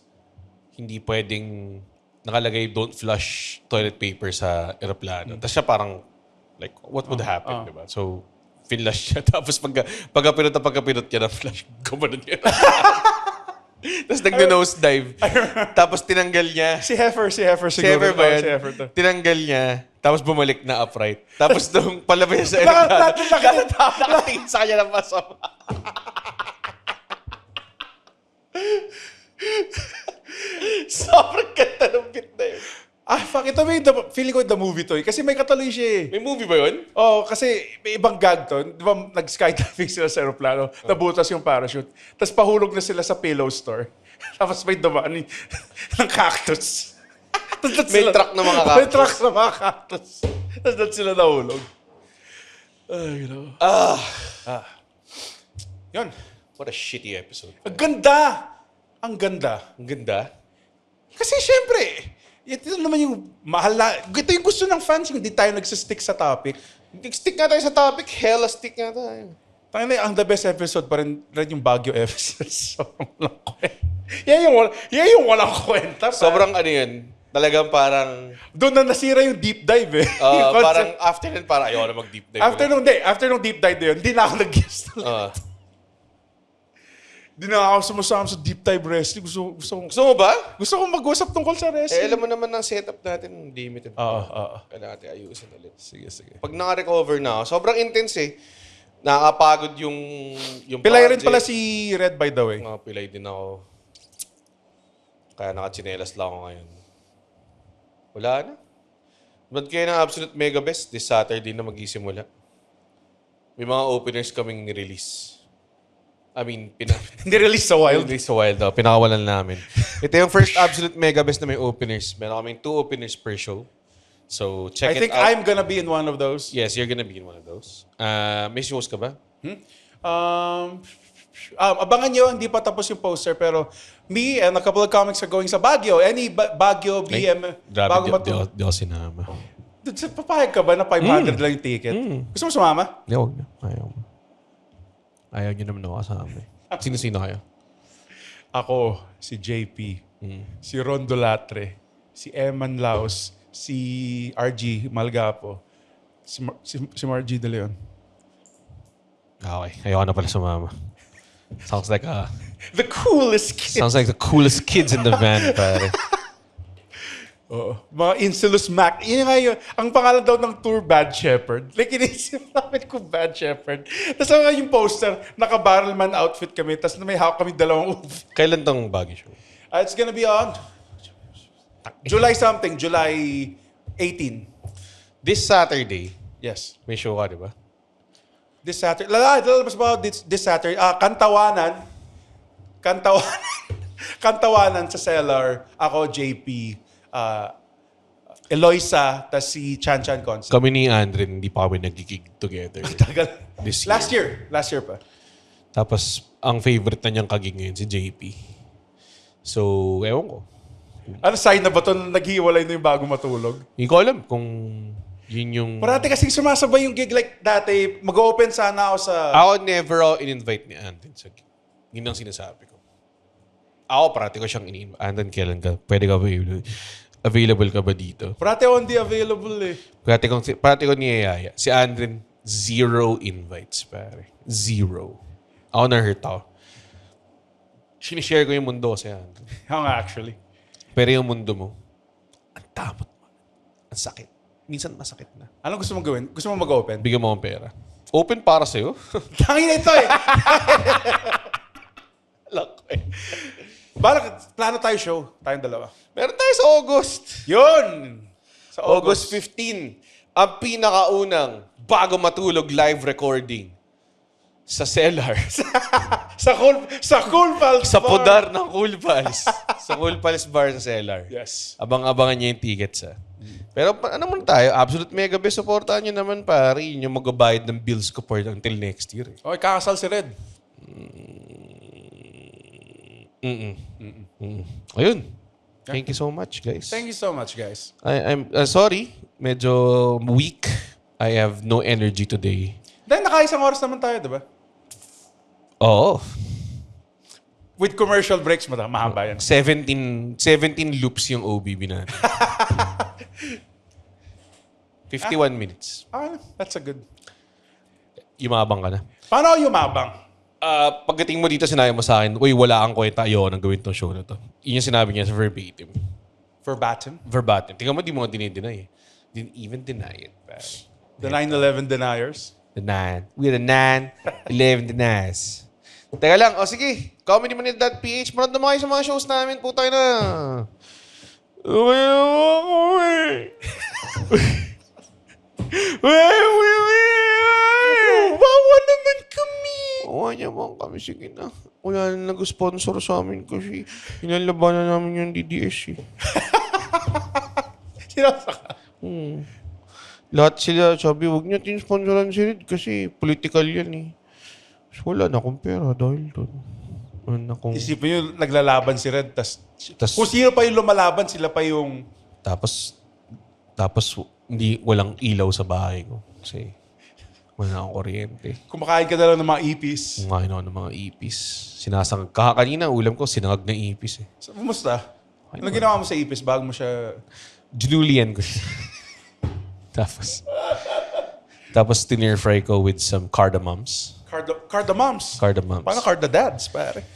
hindi pwedeng nakalagay don't flush toilet paper sa aeroplano. Tapos siya parang like what would happen, diba? So finlush siya tapos pagka-pinot niya na flush, gumanon niya. Tapos nag-nose dive. Tapos tinanggal niya. Si Heifer siguro. Si Heifer ba Oh, yun? si Heifer to. Tinanggal niya. Tapos bumalik na upright. Tapos nung palabas niya sa aeroplano, nakatingin sa kanya ng masama. Sobrang ganda ng bit na yun. Fuck, ito may feeling ko the movie to eh. Kasi may katuloy siya eh. May movie ba yun? Oh, kasi may ibang gag to. Di ba nag-skydiving sila sa aeroplano, nabutas yung parachute. Tapos pahulog na sila sa pillow store. Tapos may dumaan ng cactus. May truck na mga cactus. May truck na mga cactus. Tapos doon sila nahulog. Ay, no. Yun. What a shitty episode. Ang ganda! Ang ganda. Ang ganda. Kasi syempre, ito naman yung mahal na... Ito yung gusto ng fans, yung hindi tayo nagsistick sa topic. Stick nga tayo sa topic. Hella stick nga tayo. Tangina, ang the best episode pa rin yung Baguio episode. Sobrang walang kwenta. Yan yung walang kwenta. Sobrang ano yun. Talagang parang... Doon na nasira yung deep dive eh. Yung concept. parang after nun, parang ayoko na mag-deep dive. After nung deep dive na yun, hindi na ako nag-guest. Hindi na ako sumasama sa deep dive wrestling. Gusto Gusto mo ba? ko mag-usap tungkol sa wrestling. Alam mo naman ng setup natin, limited. Oo. Kailangan natin ayusin ulit. Sige. Pag naka-recover na ako, sobrang intense eh. Nakakapagod yung Pilay rin project. pala si Red by the way. Pilay din ako. Kaya nakachinelas lang ako ngayon. Wala na. Ba't kayo ng Absolute Mega Best? This Saturday na mag-isimula. May mga openers kaming nirelease. I mean, Nirelease sa Wild. Nirelease sa Wild. Pinakawalan namin. Ito yung first Absolute Mega Best na may openers. Meron kaming 2 openers per show. So, check I it think out. I'm gonna be in one of those. Yes, you're gonna be in one of those. May shows ka ba? Abangan nyo, hindi pa tapos yung poster, pero me and a couple of comics are going sa Baguio. Any Baguio BM bago matuloy. Di ako sinama. Papayag ka ba na 500 lang yung ticket? Gusto mo sumama? Hindi, huwag na. Ayaw mo. Ayaw niyo naman ako kasama eh. Sino-sino kayo? Ako, si JP, si Rondo Latre, si Eman Laos, si RG Malgapo, si Margie De Leon. Okay. Ayoko na pala sumama. Sounds like The coolest kid. sounds like the coolest kids in the van, pare. Oo. Mga Insulus Mac. Yun nga yun. Ang pangalan daw ng tour, Bad Shepherd. Like, inisip namin kung Bad Shepherd. Tapos nga yung poster, naka-barrelman outfit kami. Tapos may hawak kami dalawang Kailan tong baggy show? It's gonna be on July something, July 18. This Saturday, Yes. may show ka, di ba? This Saturday. Lalabas ba this Saturday? Kantawanan. Kantawanan sa Cellar. Ako, JP, Eloisa, tas si Chan Chan Concept. Kami ni Andren, hindi pa kami nagkikig together. Tagal. This Last year pa. Tapos, ang favorite na niyang kagig ngayon, si JP. So, ewan ko. Ano sign na ba ito na naghiwalay na yung bago matulog? Hindi ko alam kung yun yung... Parati kasing sumasabay yung gig like dati. Mag-open sana ako sa... Ako never ako in-invite ni Andren sa gig. Yun ang sinasabi ko. Ako, parati ko siyang in-invite. Andren, kailan ka? Pwede ka ba available ka ba dito? Parati ako hindi available eh. Parati ko niyayaya. Si Andren, 0 invites, pare. 0. Ako na-hurt ako. Sinishare ko yung mundo ko si Andren. Ako nga actually. Pero yung mundo mo, ang tamot mo. Ang sakit. Minsan masakit na. Anong gusto mong gawin? Gusto mong mag-open? Bigyan mo akong pera. Open para sa'yo. Tangin na ito eh. Lock eh. Plano tayo show. Tayong dalawa. Meron tayo sa August. Yun! Sa August 15. Ang pinakaunang bago matulog live recording sa Cellar. Sa Cool Pals sa Bar. pudar ng Cool Pals. Sa Cool Pals Bar sa Cellar. Yes. Abang-abangan niya yung tickets, ha. Pero ano muna tayo? Absolute mega best. Supportahan nyo naman, pare. Yun yung magbabayad ng bills ko for until next year. Eh. Okay, kakasal si Red. Ayun. Thank you so much, guys. Thank you so much, guys. I'm sorry. Medyo weak. I have no energy today. Dahil nakaisang oras naman tayo, di ba? Oo. With commercial breaks, mahaba yan. 17 loops yung OBB natin. 51 minutes. That's a good. Yumabang ka na. Paano ako yumabang? Pagdating mo dito, sinabi mo sa akin, uy, wala kang kwenta, ayoko nang gawin tong show na to. Yun yung sinabi niya sa verbatim. Verbatim? Tingnan mo, di mo nga dinideny eh. Didn't even deny it. Pare. The 9/11 deniers? The 9. We're the 9/11 deniers. Teka lang, sige. ComedyManila.ph. Manood naman kayo sa mga shows namin. Putay na. Wawa naman kami. Wawa naman kami. Sige na. Wala na nag-sponsor sa amin kasi inalabanan namin yung DDS eh. Sinasa ka? Lahat sila sabi, huwag niyo tin-sponsoran si Red kasi political yan eh. So, wala na akong pera dahil doon. Wala na akong... Isipin nyo, naglalaban si Red, Tas- kung sino pa yung lumalaban, sila pa yung... Tapos hindi walang ilaw sa bahay ko. Kasi wala na akong kuryente. Kumakain ka na lang ng mga ipis. Kumain ako ng mga ipis. Kanina, ulam ko, sinangag na ipis eh. So, kumusta? Ano ginawa mo sa ipis bago mo siya... Julian ko siya. Tapos tinir fry ko with some cardamoms. Cardamoms? Cardamoms. Paano cardadads, pare?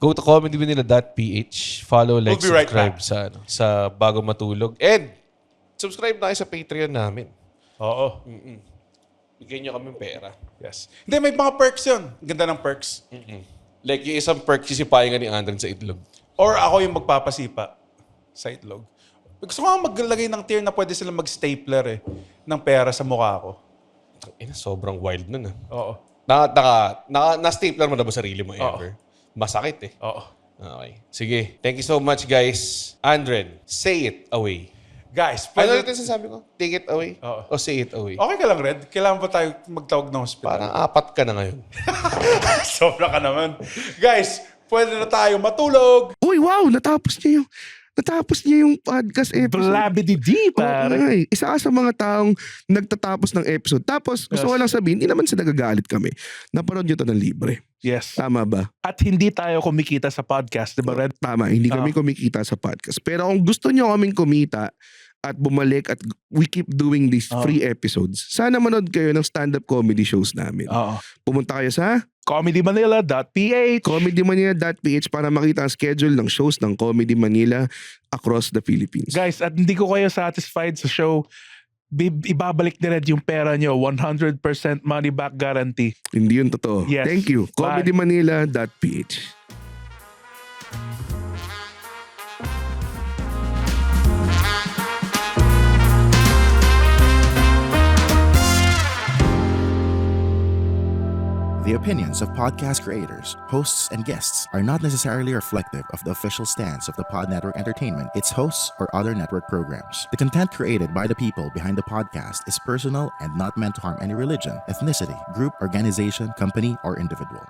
Go to comedymanila.ph. Follow, like, We'll be right subscribe back. sa Bago Matulog. And subscribe na kayo sa Patreon namin. Oo. Bigyan nyo kami pera. Yes. Hindi, may mga perks yun. Ang ganda ng perks. Like yung isang perk, sisipahin ka ni Andren sa itlog. Or ako yung magpapasipa sa itlog. Gusto ko nga maglagay ng tier na pwede sila mag-stapler ng pera sa mukha ko. Sobrang wild nun ah. Oo. Na-stapler mo na ba sarili mo ever? Masakit eh. Oo. Okay. Sige. Thank you so much, guys. Andren, say it away. Guys, Ano pwede... ulit yung sasabi ko? Take it away? Oo. O say it away? Okay ka lang, Red? Kailangan ba tayo magtawag ng hospital? Parang 4 ka na ngayon. Sobra ka naman. Guys, pwede na tayo matulog. Uy, wow! Natapos niya yung podcast episode. Blabidi-di, pare. Ay, isa ka sa mga taong nagtatapos ng episode. Tapos, gusto ko lang sabihin, hindi naman sa nagagalit kami. Napanood nyo to ng libre. Yes. Tama ba? At hindi tayo kumikita sa podcast, di ba, Red? Tama, hindi kami kumikita sa podcast. Pero kung gusto nyo kaming kumita at bumalik at we keep doing these free episodes, sana manood kayo ng stand-up comedy shows namin. Oo. Pumunta kayo sa ComedyManila.ph. comedymanila.ph para makita ang schedule ng shows ng Comedy Manila across the Philippines. Guys, at hindi ko kayo satisfied sa show, ibabalik ni Red yung pera nyo. 100% money back guarantee. Hindi yun totoo. Yes. Thank you. Bye. comedymanila.ph The opinions of podcast creators, hosts, and guests are not necessarily reflective of the official stance of the Pod Network Entertainment, its hosts, or other network programs. The content created by the people behind the podcast is personal and not meant to harm any religion, ethnicity, group, organization, company, or individual.